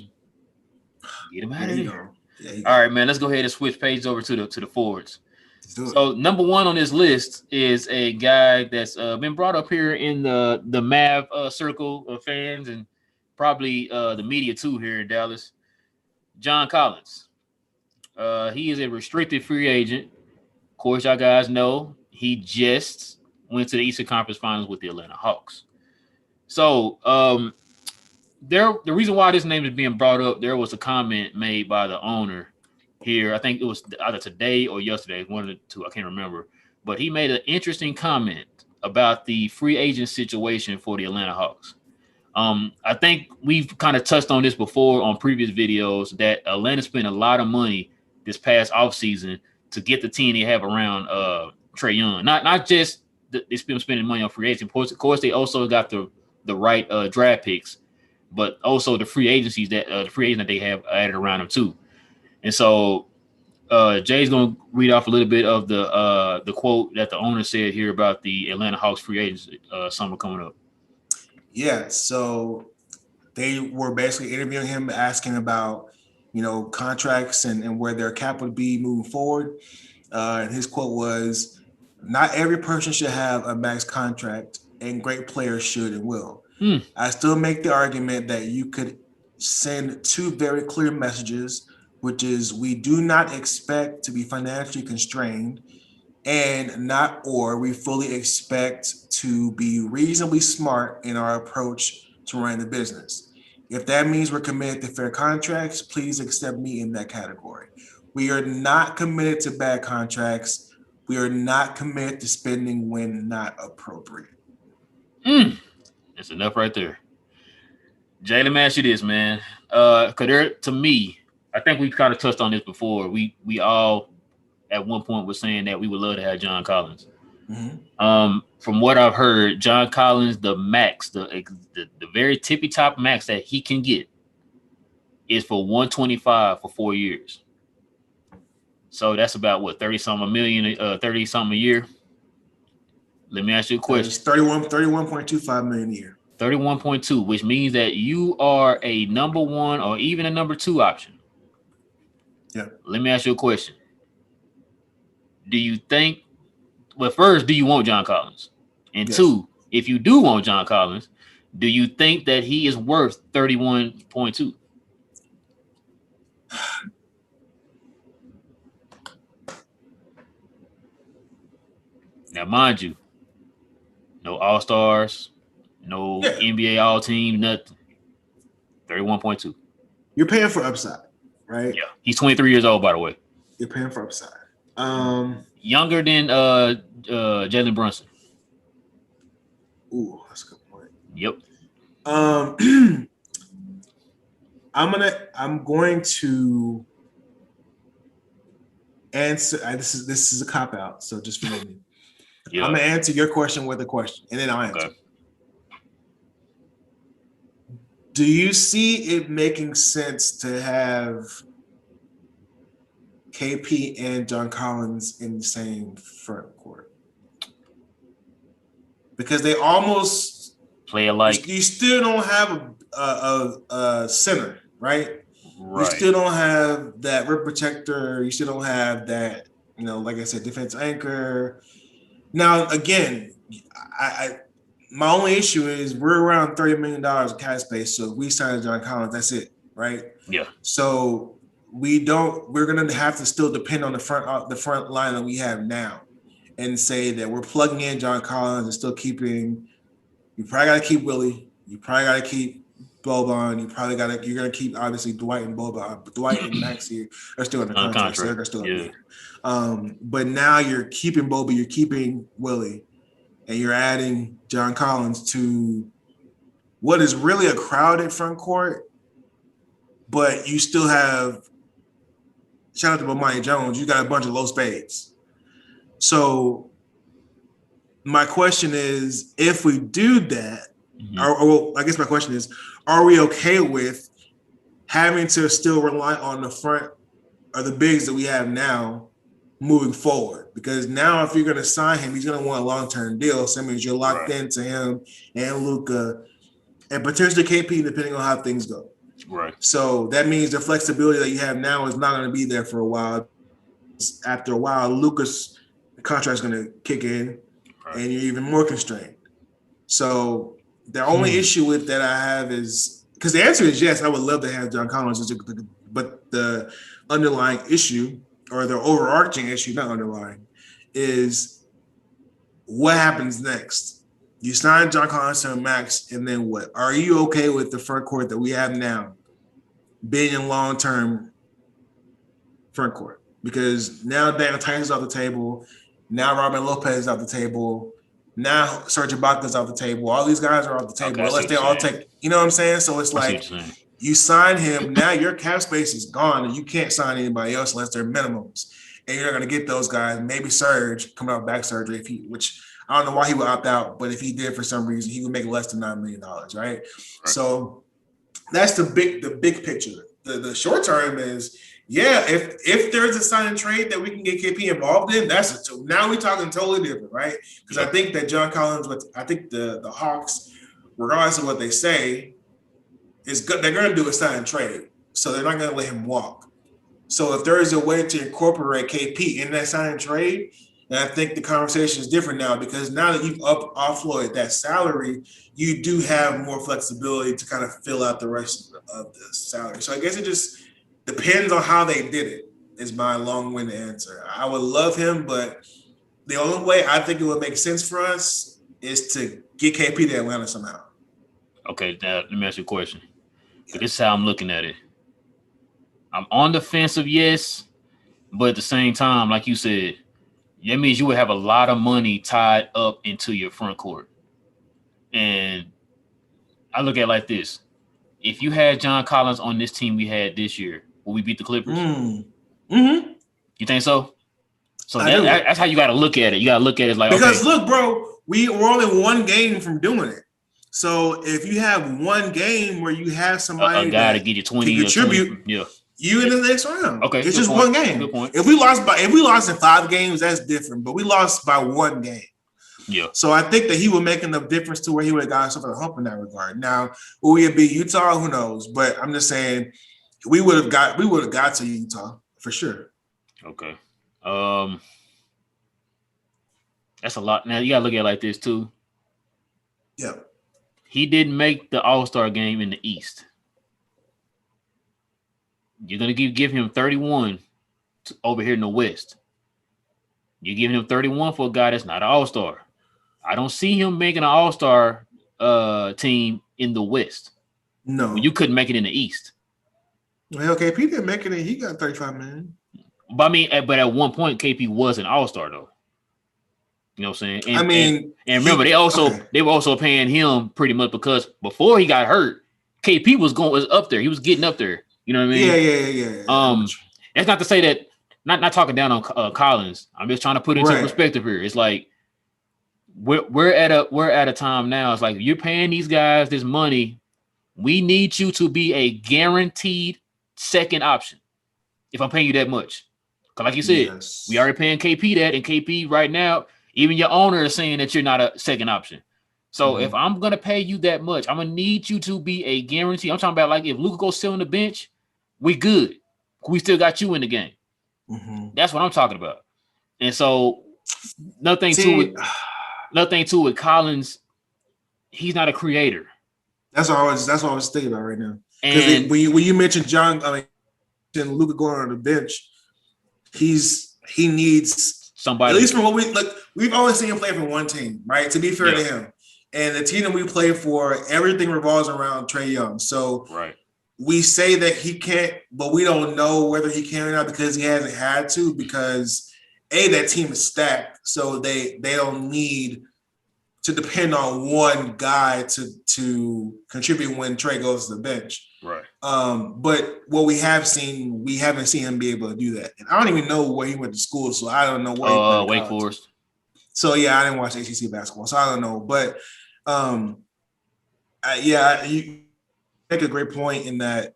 Get him out of there. Yeah, all right, man. Let's go ahead and switch pages over to the forwards. So number one on this list is a guy that's been brought up here in the Mav circle of fans and probably the media too here in Dallas. John Collins. He is a restricted free agent. Of course, y'all guys know he just went to the Eastern Conference Finals with the Atlanta Hawks. So the reason why this name is being brought up, there was a comment made by the owner here. I think it was either today or yesterday, one of the two, I can't remember. But he made an interesting comment about the free agent situation for the Atlanta Hawks. I think we've kind of touched on this before on previous videos that Atlanta spent a lot of money this past offseason to get the team they have around Trae Young. Not just they spending money on free agents. Of course, they also got the right draft picks, but also the free agencies that the free agent that they have added around them too. And so Jay's going to read off a little bit of the quote that the owner said here about the Atlanta Hawks free agents summer coming up. Yeah, so they were basically interviewing him, asking about, contracts and where their cap would be moving forward. And his quote was, "Not every person should have a max contract, and great players should and will. I still make the argument that you could send two very clear messages, which is we do not expect to be financially constrained, and we fully expect to be reasonably smart in our approach to running the business. If that means we're committed to fair contracts, please accept me in that category. We are not committed to bad contracts. We are not committed to spending when not appropriate." That's enough right there. Jay, let me ask you this, man. To me, I think we've kind of touched on this before. We all at one point were saying that we would love to have John Collins. Mm-hmm. From what I've heard, John Collins, the max, the very tippy top max that he can get is for $125 for 4 years. So that's about what, 30-something a year. Let me ask you a question. It's 31.25 million a year. 31.2, which means that you are a number one or even a number two option. Yeah. Let me ask you a question. Do you think, well, first, do you want John Collins? And yes. Two, if you do want John Collins, do you think that he is worth 31.2? Now, mind you, no All-Stars, no NBA All-Team, nothing. 31.2. You're paying for upside, right? Yeah. He's 23 years old, by the way. You're paying for upside. Younger than Jalen Brunson. Ooh, that's a good point. Yep. I'm going to answer. This is a cop out, so just forgive me. Yeah. I'm gonna answer your question with a question, and then I'll answer. Okay. Do you see it making sense to have KP and John Collins in the same front court? Because they almost play alike. You still don't have a center, right? You still don't have that rim protector. You still don't have that, like I said, defense anchor. Now, again, my only issue is we're around $30 million of cap space. So if we sign John Collins, that's it, right? Yeah. So we're going to have to still depend on the front line that we have now and say that we're plugging in John Collins and still keeping. You probably got to keep Willie. You probably got to keep Boban. You're going to keep obviously Dwight and Boban, but Dwight and Maxey are still under contract. So they're still there. But now you're keeping Boba, you're keeping Willie, and you're adding John Collins to what is really a crowded front court, but you still have, shout out to Bomani Jones, you got a bunch of low spades. So my question is, if we do that, or I guess my question is, are we okay with having to still rely on the front or the bigs that we have now moving forward? Because now if you're going to sign him, he's going to want a long-term deal. So that means you're locked into him and Luka and potentially KP depending on how things go. Right. So that means the flexibility that you have now is not going to be there for a while. After a while, Luka's contract is going to kick in, and you're even more constrained. So the only issue with that I have is because the answer is yes, I would love to have John Collins, but the underlying issue or the overarching issue, not underlying, is what happens next. You sign John Collins to a max, and then what? Are you okay with the front court that we have now being in long-term front court? Because now Daniel Tyce is off the table. Now Robin Lopez is off the table. Now Serge Ibaka's off the table. All these guys are off the table. Unless they all take, you know what I'm saying? So it's like you sign him, now your cap space is gone, and you can't sign anybody else unless they're minimums. And you're not going to get those guys. Maybe Serge coming out back surgery, which I don't know why he would opt out, but if he did for some reason, he would make less than $9 million, right? So that's the big picture. The short term is, yeah, if there's a sign and trade that we can get KP involved in, that's it. Now we're talking totally different, right? Because I think that John Collins, I think the Hawks, regardless of what they say, is good. They're going to do a sign and trade, so they're not going to let him walk. So if there is a way to incorporate KP in that sign and trade, then I think the conversation is different now, because now that you've offloaded that salary, you do have more flexibility to kind of fill out the rest of the salary. So I guess it just depends on how they did it, is my long-winded answer. I would love him, but the only way I think it would make sense for us is to get KP to Atlanta somehow. Okay, now let me ask you a question. Yeah. This is how I'm looking at it. I'm on the fence of yes, but at the same time, like you said, that means you would have a lot of money tied up into your front court. And I look at it like this. If you had John Collins on this team we had this year, will we beat the Clippers? Mm-hmm. You think so? So that's how you got to look at it. You got to look at it like, because look, bro, we're only one game from doing it. So if you have one game where you have somebody a guy to get you 20 to contribute, 20, you in the next round. Okay, it's just one game. Good point. If we lost in 5 games, that's different. But we lost by one game. Yeah. So I think that he would make enough difference to where he would have gotten himself a hump in that regard. Now, will we beat Utah? Who knows? But I'm just saying we would have got to Utah for sure. Okay. That's a lot. Now you gotta look at it like this too. Yeah. He didn't make the All-Star game in the East. You're gonna give him 31 over here in the West. You're giving him 31 for a guy that's not an All-Star. I don't see him making an All-Star team in the West. No. You couldn't make it in the East. Well, KP didn't make it, and he got 35 million. But I mean, but at one point, KP was an All-Star though. You know what I'm saying? And remember, they were also paying him pretty much because before he got hurt, KP was up there. He was getting up there. You know what I mean? Yeah. That's not to say that. Not talking down on Collins. I'm just trying to put it into perspective here. It's like we're at a time now. It's like you're paying these guys this money. We need you to be a guaranteed second option. If I'm paying you that much, because like you said, we already paying KP that, and KP right now, even your owner is saying that you're not a second option. So if I'm gonna pay you that much, I'm gonna need you to be a guarantee. I'm talking about like if Luka goes sit on the bench, we good. We still got you in the game. Mm-hmm. That's what I'm talking about. And so nothing to it with Collins. He's not a creator. That's what I was thinking about right now. Because when you mentioned Luka going on the bench, he needs somebody. At least from what we've always seen him play for one team, right? To be fair to him, and the team that we play for, everything revolves around Trae Young. So we say that he can't, but we don't know whether he can or not because he hasn't had to. Because that team is stacked, so they don't need to depend on one guy to contribute when Trae goes to the bench. Right. But what we haven't seen him be able to do that. And I don't even know where he went to school, so I don't know where he played Wake Forest. So yeah, I didn't watch ACC basketball, so I don't know. But you make a great point in that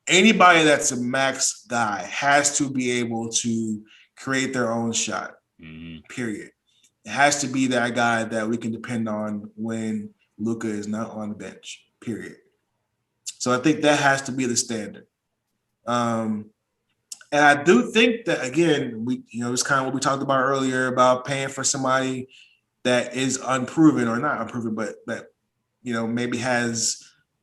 anybody that's a max guy has to be able to create their own shot. Mm-hmm. Period. It has to be that guy that we can depend on when Luka is not on the bench. Period. So I think that has to be the standard. And I do think that, again, it's kind of what we talked about earlier about paying for somebody that is unproven or not unproven, but that, maybe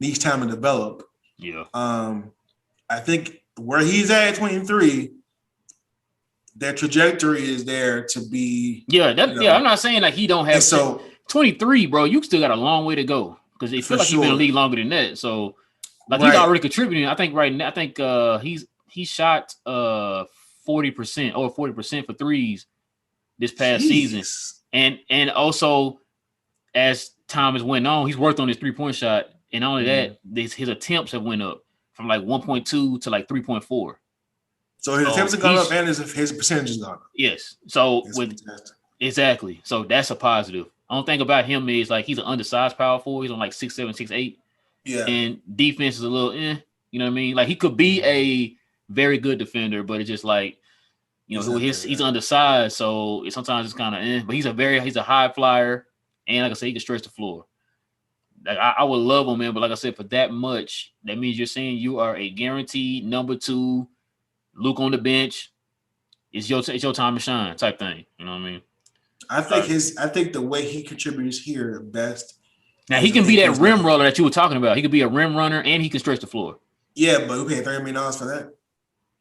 needs time to develop. Yeah. I think where he's at 23, their trajectory is there to be. Yeah, I'm not saying like he don't have. So 23, bro, you still got a long way to go because it feels like he's been in the league longer than that. So like he's already contributing. I think right now, he shot 40% or 40% for threes this past season, and also as time has went on, he's worked on his 3-point shot, and not only that, his attempts have went up from like 1.2 to like 3.4. So his attempts have gone up and his percentage has gone up. Yes. So exactly. So that's a positive. The only thing about him is like he's an undersized power forward. He's on like 6'7", 6'8". Yeah. And defense is a little you know what I mean? Like he could be a very good defender, but it's just like, he's undersized, so sometimes it's kind of but he's a high flyer, and like I said, he can stretch the floor. Like I would love him, man, but like I said, for that much, that means you're saying you are a guaranteed number 2, Luke on the bench. It's your time to shine type thing. You know what I mean? I think the way he contributes here the best. Now he can be that rim roller that you were talking about. He could be a rim runner and he can stretch the floor. Yeah, but who paid $30 million for that?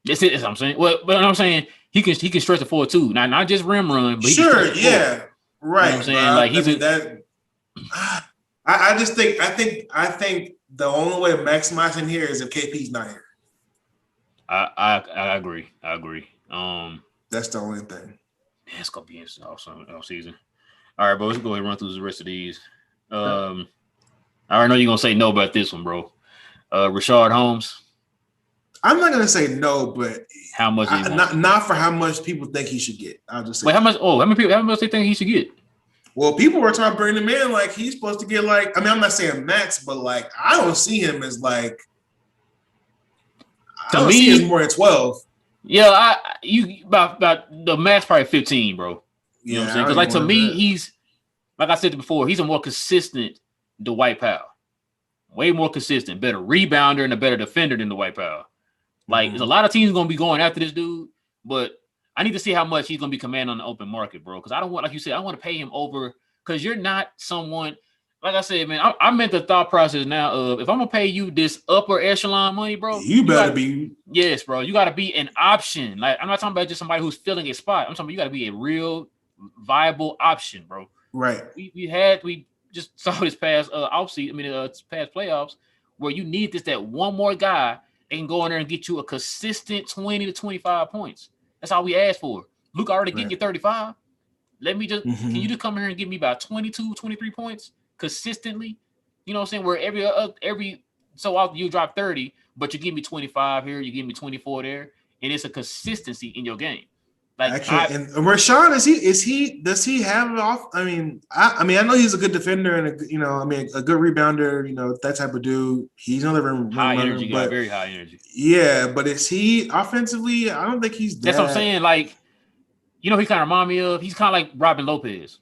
That's what I'm saying. Well, but I'm saying he can stretch the floor too. Not just rim run, but he can stretch the floor. Right. You know what I'm saying? Like I think the only way to maximize him here is if KP's not here. I agree. That's the only thing. Yeah, it's gonna be awesome all season. All right, bro. Let's go ahead and run through the rest of these. I already know you're gonna say no about this one, bro. Rashard Holmes. I'm not gonna say no, but how much? Not for how much people think he should get. I'll just say. Wait, how much? Oh, how much they think he should get? Well, people were trying to bring him in like he's supposed to get like. I mean, I'm not saying max, but like I don't see him as like. To me, he's more than 12. Yeah, about the max probably 15, bro. You know what I'm saying? Because like to me, he's like I said before, he's a more consistent Dwight Powell. Way more consistent, better rebounder and a better defender than Dwight Powell. Like there's a lot of teams gonna be going after this dude, but I need to see how much he's gonna be commanding on the open market, bro. Because I don't want, like you said, I want to pay him over because you're not someone. Like I said, man, I meant the thought process now of if I'm gonna pay you this upper echelon money, bro, you better be. Yes, bro. You got to be an option. Like I'm not talking about just somebody who's filling a spot. I'm talking about you got to be a real viable option, bro. Right. We just saw this past offseason. I mean, past playoffs where you need that one more guy that can go in there and get you a consistent 20 to 25 points. That's all we asked for. Luke already getting you 35. Let me just can you just come here and give me about 22, 23 points consistently? You know what I'm saying? Where every so often you drop 30, but you give me 25 here, you give me 24 there, and it's a consistency in your game. Like I can't. And Rashawn, does he have it off? I mean, I know he's a good defender and a good rebounder. That type of dude. He's another high energy guy, very high energy. Yeah, but is he offensively? I don't think he's. That's what I'm saying. Like, he kind of remind me of. He's kind of like Robin Lopez.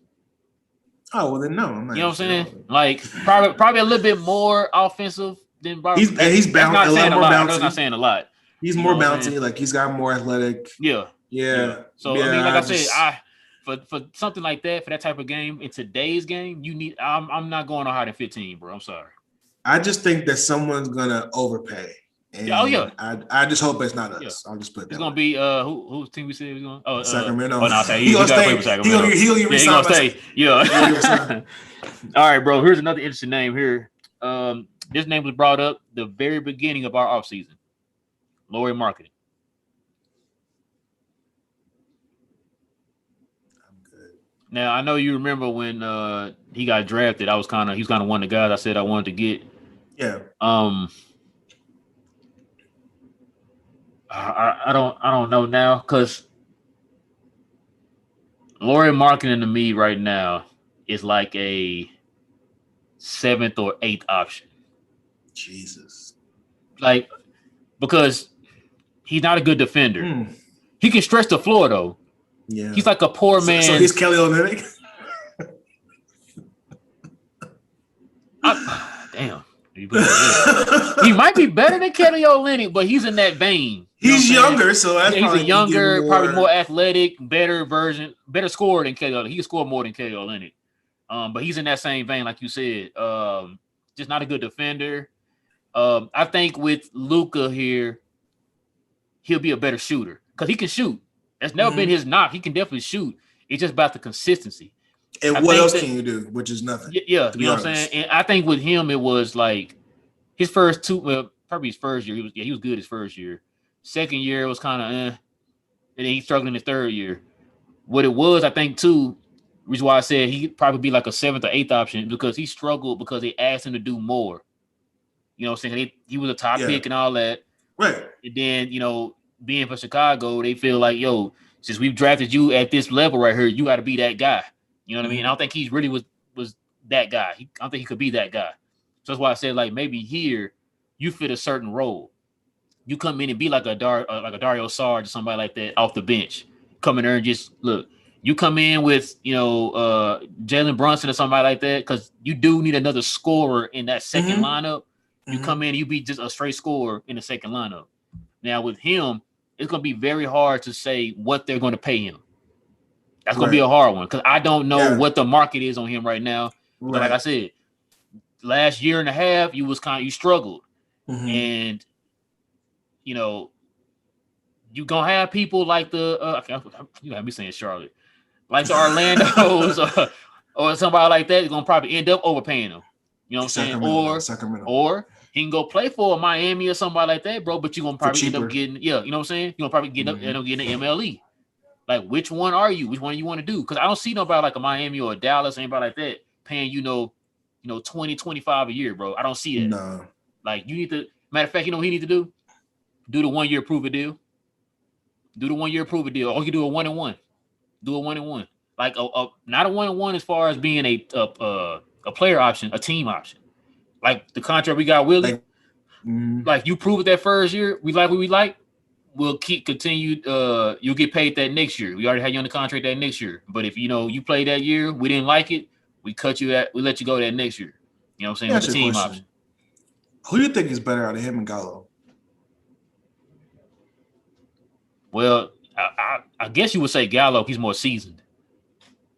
Oh well, then no. I'm not you know what I'm saying? Like probably a little bit more offensive than Robin. He's balanced. A lot more bouncy. That's not saying a lot. He's more bouncy. Like he's got more athletic. Yeah. So I mean, like I said, for something like that, for that type of game in today's game, you need. I'm not going no higher than 15, bro. I'm sorry. I just think that someone's gonna overpay. And I just hope it's not us. I'll just put that. It's gonna be whose team we said was going? Oh, Sacramento. Oh no, he's gonna stay. He's gonna stay. Yeah. All right, bro. Here's another interesting name here. This name was brought up the very beginning of our offseason. Lauri Markkanen. Now I know you remember when he got drafted. He's kind of one of the guys I said I wanted to get. Yeah. I don't know now because Lauri Markkanen to me right now is like a 7th or 8th option. Jesus. Like because he's not a good defender. He can stretch the floor though. Yeah, he's like a poor man. So he's Kelly Olynyk. Damn. He might be better than Kelly Olynyk, but he's in that vein. He's younger, so that's he's a younger, probably more athletic, better scorer than Kelly Olynyk. He can score more than Kelly Olynyk. But he's in that same vein, like you said. Just not a good defender. I think with Luka here, he'll be a better shooter because he can shoot. That's never been his knock. He can definitely shoot. It's just about the consistency. And what else can you do? Which is nothing. Yeah, you know what I'm saying? And I think with him, it was like his first two, well, probably his first year. He was good his first year. Second year, it was kind of and then he struggled in his third year. What it was, I think, too, the reason why I said he'd probably be like a 7th or 8th option because he struggled because they asked him to do more. You know what I'm saying? He was a top pick and all that. Right. And then, being for Chicago, they feel like, yo, since we've drafted you at this level right here, you got to be that guy. You know what I mean? I don't think he really was that guy. I don't think he could be that guy. So that's why I said, like, maybe here you fit a certain role. You come in and be like a Dario Saric or somebody like that off the bench. Come in there and just look. You come in with, Jalen Brunson or somebody like that because you do need another scorer in that second lineup. You come in and you be just a straight scorer in the second lineup. Now with him, it's going to be very hard to say what they're going to pay him. That's going to be a hard one because I don't know what the market is on him right now. But like I said, last year and a half, you struggled. And, you going to have people like you have me saying Charlotte, like the Orlando's or somebody like that is going to probably end up overpaying him. You know what I'm saying? Or he can go play for Miami or somebody like that, bro, but you're going to probably end up getting, you know what I'm saying? You're going to probably end up getting an MLE. Like, which one are you? Which one do you want to do? Because I don't see nobody like a Miami or a Dallas, anybody like that, paying, 20, 25 a year, bro. I don't see that. No. Like, you need to, matter of fact, you know what he need to do? Do the 1 year prove a deal. Do the 1 year prove a deal. Or you do a 1-1. Do a 1-1. Like, not a 1-1 as far as being a player option, a team option. Like the contract we got Willie. Like you prove it that first year, we like what we like. We'll continue. You'll get paid that next year. We already had you on the contract that next year. But if you play that year, we didn't like it, we let you go that next year. You know what I'm saying? With the team option. Who do you think is better out of him and Gallo? Well, I guess you would say Gallo. He's more seasoned.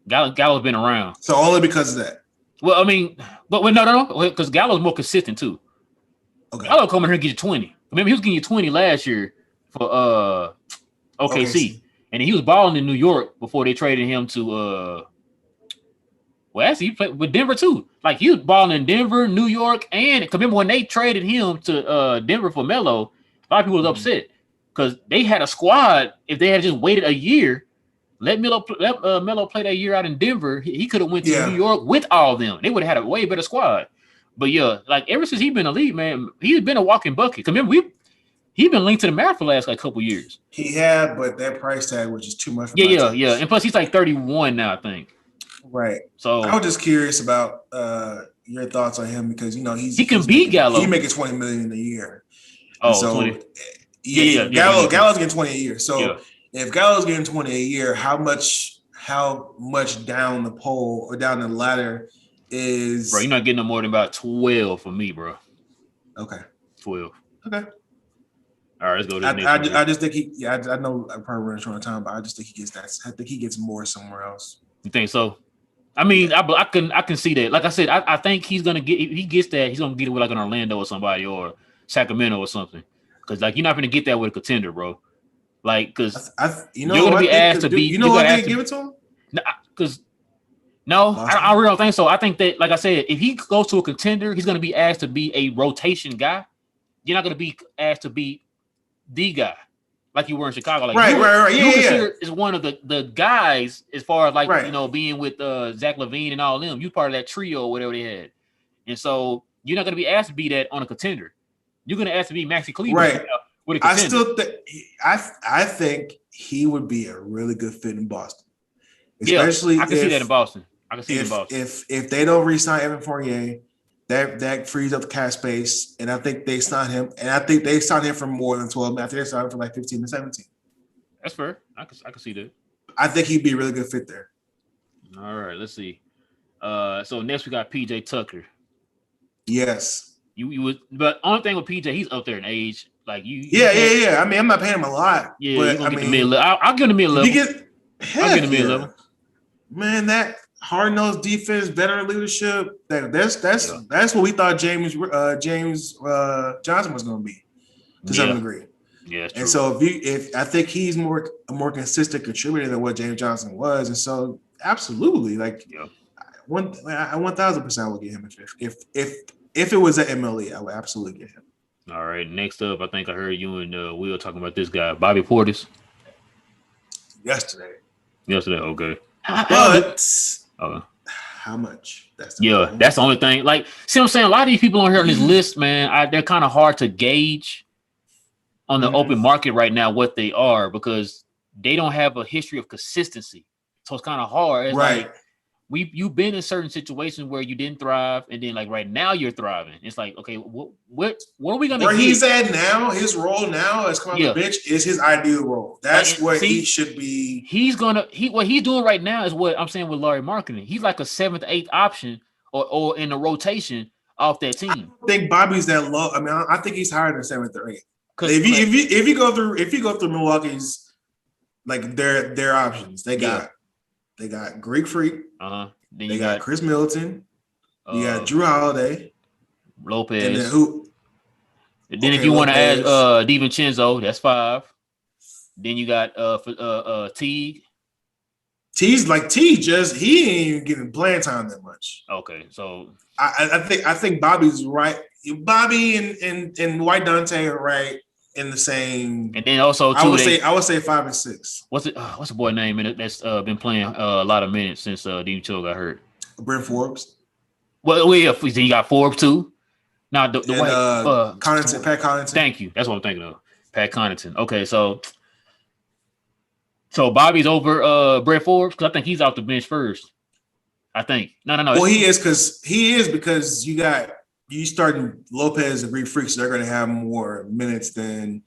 Gallo's been around. So only because of that. Well, I mean, but no, because Gallo's more consistent too. Okay. Gallo coming here and get you 20. Remember, he was getting you 20 last year for OKC. And he was balling in New York before they traded him to actually he played with Denver too. Like he was balling in Denver, New York, and remember when they traded him to Denver for Melo, a lot of people was upset because they had a squad. If they had just waited a year, let Melo play that year out in Denver, he could have went to New York with all of them. They would have had a way better squad. But like ever since he's been in the league, man, he's been a walking bucket. Remember, he's been linked to the Mavs for the last couple years. He had, but that price tag was just too much. Yeah. And plus, he's like 31 now, I think. Right. So I was just curious about your thoughts on him because he can beat Gallo. He making $20 million a year. Oh, so 20. Gallo's getting 20 a year. So if Gallo's getting 20 a year, how much down the pole or down the ladder is? Bro, you're not getting no more than about 12 for me, bro. Okay. 12. Okay. All right, let's go to the next one. I just think I know I'm probably running short on time, but I just think he gets that. I think he gets more somewhere else. You think so? I mean, I can see that. Like I said, I think he's gonna get. If he gets that, he's gonna get it with like an Orlando or somebody or Sacramento or something. Because like you're not gonna get that with a contender, bro. Like because you're gonna be asked to be. You know why they give it to him? I really don't think so. I think that, like I said, if he goes to a contender, he's gonna be asked to be a rotation guy. You're not gonna be asked to be the guy. Like you were in Chicago, like right. Yeah. Is one of the guys as far as like being with Zach LaVine and all of them. You part of that trio or whatever they had, and so you're not going to be asked to be that on a contender. You're going to ask to be Maxi Cleveland with a contender. I think he would be a really good fit in Boston. Especially I can see that in Boston. I can see it in Boston. If they don't re-sign Evan Fournier, that frees up the cap space, and I think they signed him. And I think they signed him for more than 12. I think they signed him for like 15 to 17. That's fair. I can see that. I think he'd be a really good fit there. All right, let's see. So next we got PJ Tucker. Yes. You would, but only thing with PJ, he's up there in age. Like you. Yeah. I mean, I'm not paying him a lot. Yeah, but you're gonna get the mid level. I'll give him the mid level. I'll give him the mid level. Man, that hard-nosed defense, veteran leadership, that's what we thought James Johnson was going to be to some degree. Yeah, and so if I think he's a more consistent contributor than what James Johnson was, and so absolutely, like 1,000% would get him if it was at MLE, I would absolutely get him. All right, next up, I think I heard you and Will talking about this guy, Bobby Portis. Yesterday, okay. But how much? That's Where he's at now, his role now as coming the bench is his ideal role. That's what he should be. What he's doing right now is what I'm saying with Larry marketing. He's like a 7th, 8th option or in a rotation off that team. I don't think Bobby's that low. I mean, I think he's higher than 7th or 8th. If you go through Milwaukee's like their options, they got Greek Freak. Then they got Chris Middleton. You got Drew Holiday, Lopez. And then who? And then if you want to add DiVincenzo, that's 5. Then you got Teague. He ain't even getting playing time that much. Okay, so I think Bobby's right. Bobby and White Dante are right in the same. And then also too, I would say 5 and 6. What's the boy name in it that's been playing a lot of minutes since DiVincenzo got hurt? Brent Forbes. Well, yeah, you got Forbes too. Now the white Connaughton, Pat Connaughton. Thank you. That's what I'm thinking of. Pat Connaughton. Okay, so Bobby's over Brett Forbes because I think he's off the bench first. I think. No. Well, he is because you starting Lopez and Greek Freaks, so they're going to have more minutes than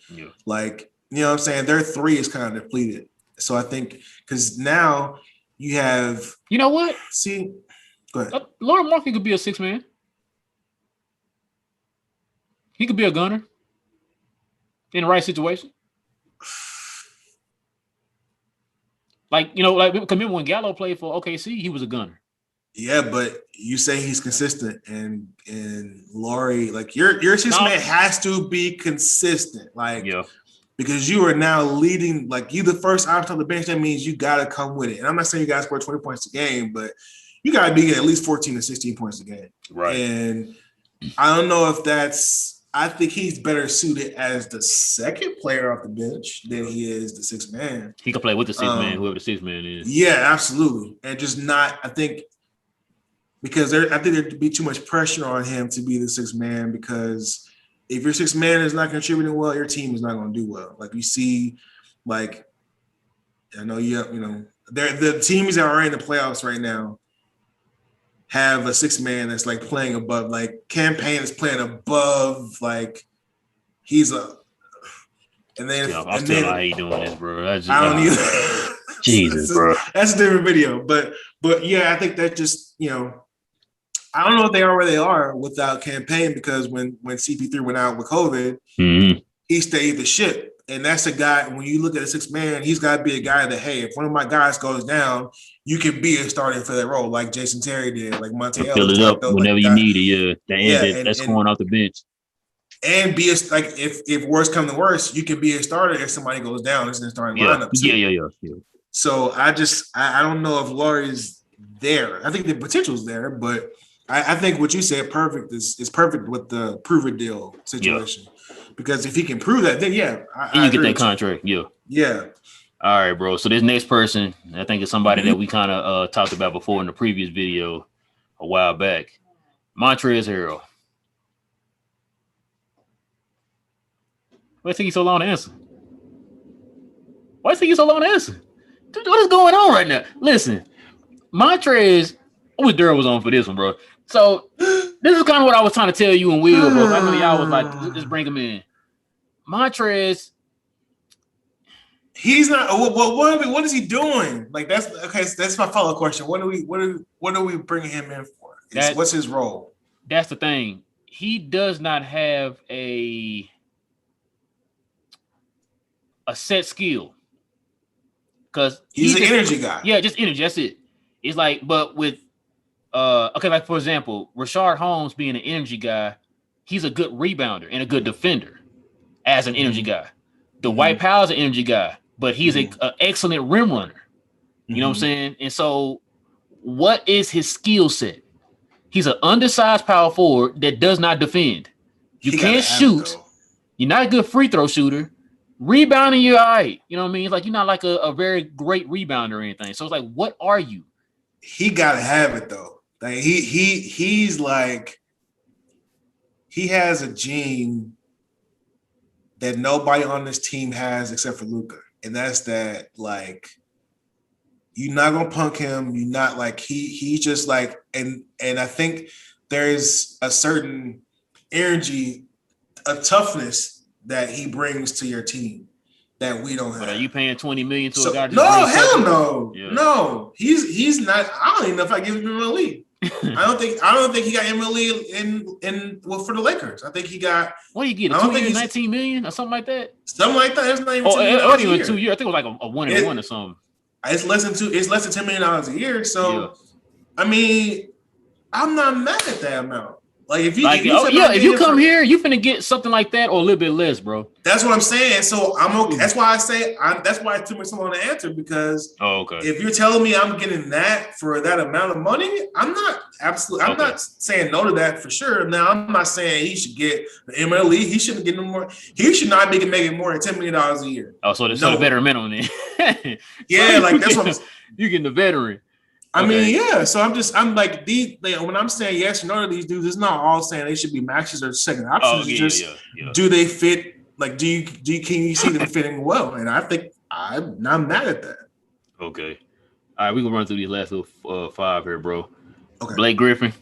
like what I'm saying. Their 3 is kind of depleted. So I think because now you have what? See, go ahead. Laura Markey could be a 6 man. He could be a gunner in the right situation. Like remember when Gallo played for OKC, he was a gunner. Yeah, but you say he's consistent, and Laurie, like your 6 man has to be consistent, because you are now leading, like you the first option on the bench. That means you got to come with it. And I'm not saying you guys score 20 points a game, but you got to be getting at least 14 to 16 points a game. Right. And I don't know if that's. I think he's better suited as the second player off the bench than he is the 6 man. He can play with the 6 man, whoever the 6 man is. Yeah, absolutely, and just not. I think. Because I think there'd be too much pressure on him to be the 6 man, because if your 6 man is not contributing well, your team is not going to do well. Like you see, like I know the teams that are in the playoffs right now have a 6 man that's like playing above. Like Campaign is playing above. Like he's a. And then I'm still how you doing this, bro. I don't either. Jesus, bro. That's a different video, but yeah, I think that just I don't know if they are where they are without Campaign, because when CP3 went out with COVID, he stayed the ship. And that's a guy, when you look at a 6 man, he's got to be a guy that, hey, if one of my guys goes down, you can be a starter for that role, like Jason Terry did, like Monte Ellis. Fill it up whenever you need it, that's going off the bench. And be if worst come to worst, you can be a starter if somebody goes down. It's in the starting lineup too. Yeah. So I don't know if Laurie's there. I think the potential's there, but I think what you said is perfect with the prove it deal situation. Because if he can prove that, then you get that contract. Yeah. All right, bro. So this next person, I think, is somebody that we kind of talked about before in the previous video a while back. Montrezl Harrell. Why do you think he's so long to answer? Dude, what is going on right now? Listen, Montrezl, I wish Daryl was on for this one, bro. So this is kind of what I was trying to tell you and Will, bro. I know y'all was like, just bring him in. Montrezl, he's not. What is he doing? Like that's okay. That's my follow-up question. What are we bringing him in for? What's his role? That's the thing. he does not have a set skill. Because he's an energy guy. Yeah, just energy. That's it. It's like, but with okay, like for example, Rashard Holmes being an energy guy, he's a good rebounder and a good defender as an energy guy. Dwight Powell's an energy guy, but he's an excellent rim runner. You know what I'm saying? And so, what is his skill set? He's an undersized power forward that does not defend. You can't shoot. You're not a good free throw shooter. Rebounding, you're all right. You know what I mean? It's like you're not like a very great rebounder or anything. So it's like, what are you? He gotta have it though. Like he's like he has a gene that nobody on this team has except for Luka, and that's that like you're not gonna punk him. You're not like he's just like and I think there's a certain energy, a toughness that he brings to your team that we don't have. But are you paying $20 million to a guy? No, hell no. Yeah. No, he's not. I don't even know if I give him MLE. I don't think he got MLE in for the Lakers. I think he got. What do you get? A 2 year, $19 million or something like that? Something like that. It's not even 2 years. I think it was like a 1-1 or something. It's less than $10 million a year. So, I mean, I'm not mad at that amount. Like if you come here, you finna get something like that or a little bit less, bro. That's what I'm saying. So I'm okay. That's why I say that's why it took me so long to answer because if you're telling me I'm getting that for that amount of money, I'm not saying no to that for sure. Now I'm not saying he should get the MLE. He shouldn't get no more. He should not be making more than $10 million a year. Oh, so the veteran minimum then. Yeah, like that's what you're getting the veteran. I mean, yeah. So I'm like when I'm saying yes or no to these dudes, it's not all saying they should be maxes or second options. Do they fit? Like, can you see them fitting well? And I think I'm not mad at that. Okay. All right, we gonna run through these last little 5 here, bro. Okay. Blake Griffin.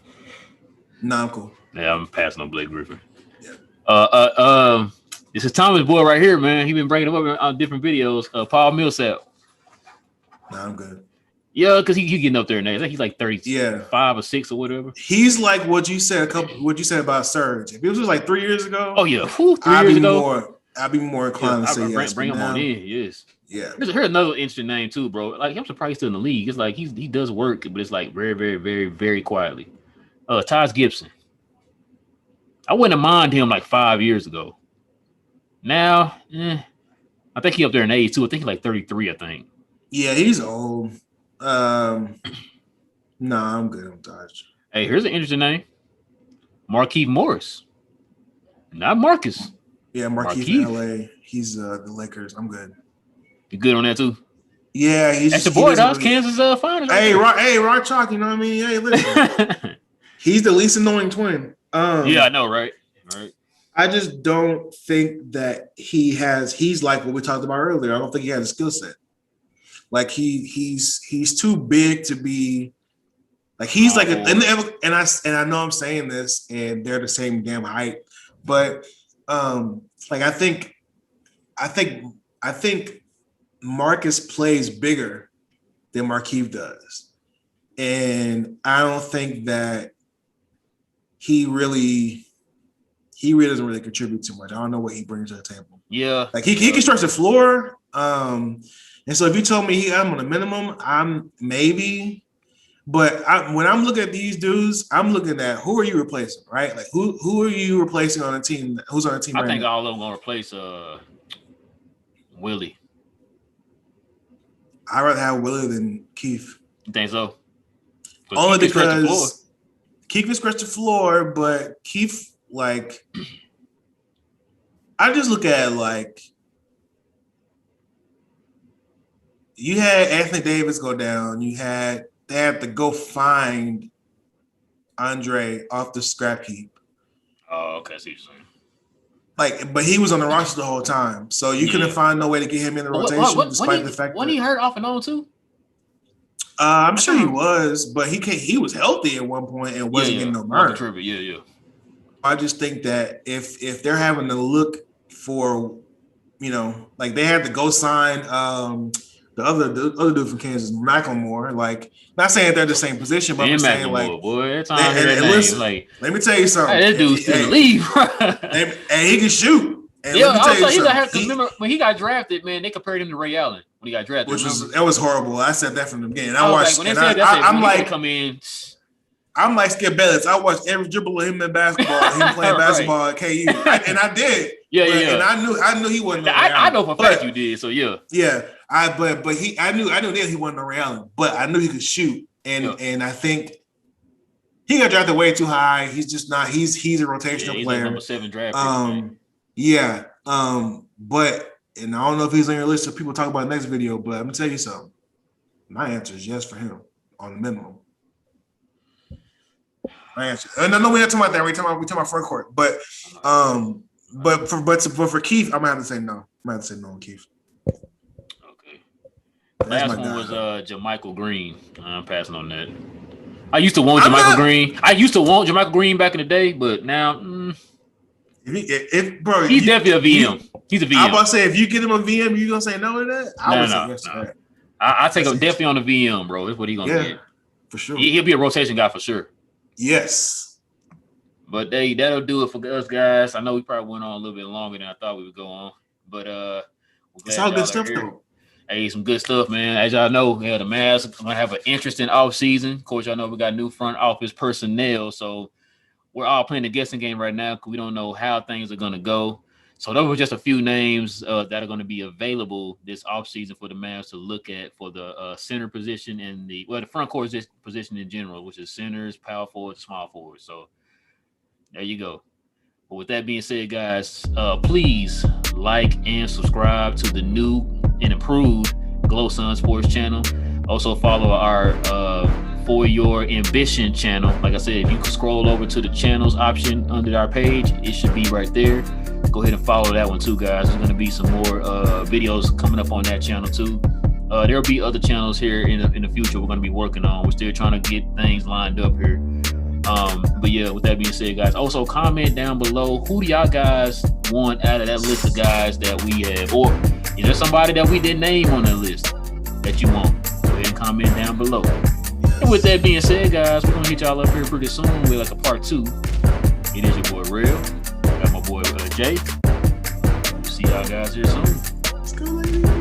Nah, I'm cool. Yeah, I'm passing on Blake Griffin. Yeah. This is Thomas' boy right here, man. He been bringing him up on different videos. Paul Millsap. Nah, I'm good. Yeah, because he getting up there now. I think he's like 35 or 6 or whatever. He's like what you said about Serge. If it was like 3 years ago, 3 years ago, I'd be more inclined to say yes. Bring him on in, yes. Yeah. Here's another interesting name too, bro. Like I'm surprised he's still in the league. It's like he does work, but it's like very, very, very, very quietly. Todd Gibson. I wouldn't have minded him like 5 years ago. Now, I think he up there in age too. I think he's like 33, I think. Yeah, he's old. I'm good on Dodge. Hey, here's an interesting name. Marquis Morris. Not Marcus. Yeah, Marquis from LA. He's the Lakers. I'm good. You good on that too? Yeah, that's the boy. That's Kansas finals. Hey, Rock Chalk, you know what I mean? Hey, listen. He's the least annoying twin. Yeah, I know, right? Right. I just don't think that he's like what we talked about earlier. I don't think he has a skill set. Like he's too big to be like he's like and I know I'm saying this and they're the same damn height, but like I think Marcus plays bigger than Marquis does, and I don't think that he really doesn't really contribute too much. I don't know what he brings to the table. Yeah, like he can stretch the floor. And so if you told me I'm on a minimum, I'm maybe. But when I'm looking at these dudes, I'm looking at who are you replacing, right? Like who are you replacing on a team? Who's on a team? I think all of them gonna replace Willie. I'd rather have Willie than Keith. You think so? Only because Keith can scratch the floor, but Keith, like, I just look at like. You had Anthony Davis go down. They had to go find Andre off the scrap heap. Oh, okay. I see what you're saying. Like, but he was on the roster the whole time, so you couldn't find no way to get him in the rotation, despite the fact. Wasn't he hurt off and on too? I'm sure he was, but he was healthy at one point and wasn't getting no burn. Yeah. I just think that if they're having to look for, like they had to go sign. the other dude from Kansas, Macklemore. Like, not saying they're the same position, but I'm saying like, boy, every time I hear that name, listen, like, let me tell you something. Hey, that dude's still leave, and he can shoot. And yeah, also he's gonna have to remember when he got drafted, man. They compared him to Ray Allen when he got drafted. That was horrible. I said that from the beginning. I watched. Like, when they said that, I'm like, come in. I'm like Skip Bayless. I watched every dribble of him in basketball, him playing basketball at KU, and I did. Yeah. And I knew he wasn't. I know for a fact you did. So yeah. Yeah, I knew then he wasn't no Ray Allen, but I knew he could shoot, and I think he got drafted way too high. He's just not. He's a rotational he's player. Number 7 draft. Yeah. But and I don't know if he's on your list of people talk about next video, but I'm gonna tell you something. My answer is yes for him on the minimum. My answer. No, we're not talking about that. We're talking about front court. But for Keith, I'm gonna have to say no. I'm gonna have to say no on Keith. Okay. Last one was JaMychal Green. I'm passing on that. I used to want JaMychal Green. I used to want JaMychal Green back in the day, but now bro, he's definitely a VM. He's a VM. I'm about to say, if you get him a VM, you gonna say no to that? I would say yes to that. I take him definitely on the VM, bro. That's what he's gonna get. For sure. He'll be a rotation guy for sure. Yes. But that'll do it for us, guys. I know we probably went on a little bit longer than I thought we would go on. But it's all good stuff though. Hey, some good stuff, man. As y'all know, the Mavs are gonna have an interesting offseason. Of course, y'all know we got new front office personnel, so we're all playing the guessing game right now because we don't know how things are going to go. So those were just a few names that are going to be available this offseason for the Mavs to look at for the center position and the front court position in general, which is centers, power forwards, small forwards. So there you go. But with that being said, guys, please like and subscribe to the new and improved Glow Sun Sports channel. Also follow our For Your Ambition channel. Like I said, if you can scroll over to the channels option under our page, it should be right there. Go ahead and follow that one too, guys. There's going to be some more videos coming up on that channel too. There'll be other channels here in the future we're going to be working on. We're still trying to get things lined up here. But yeah, with that being said, guys, also comment down below, who do y'all guys want out of that list of guys that we have? Or is there somebody that we didn't name on that list that you want? Go ahead and comment down below. And with that being said, guys, we're going to hit y'all up here pretty soon with like a part 2. It is your boy, Real. I got my boy, Jay. See y'all guys here soon. Let's go, ladies.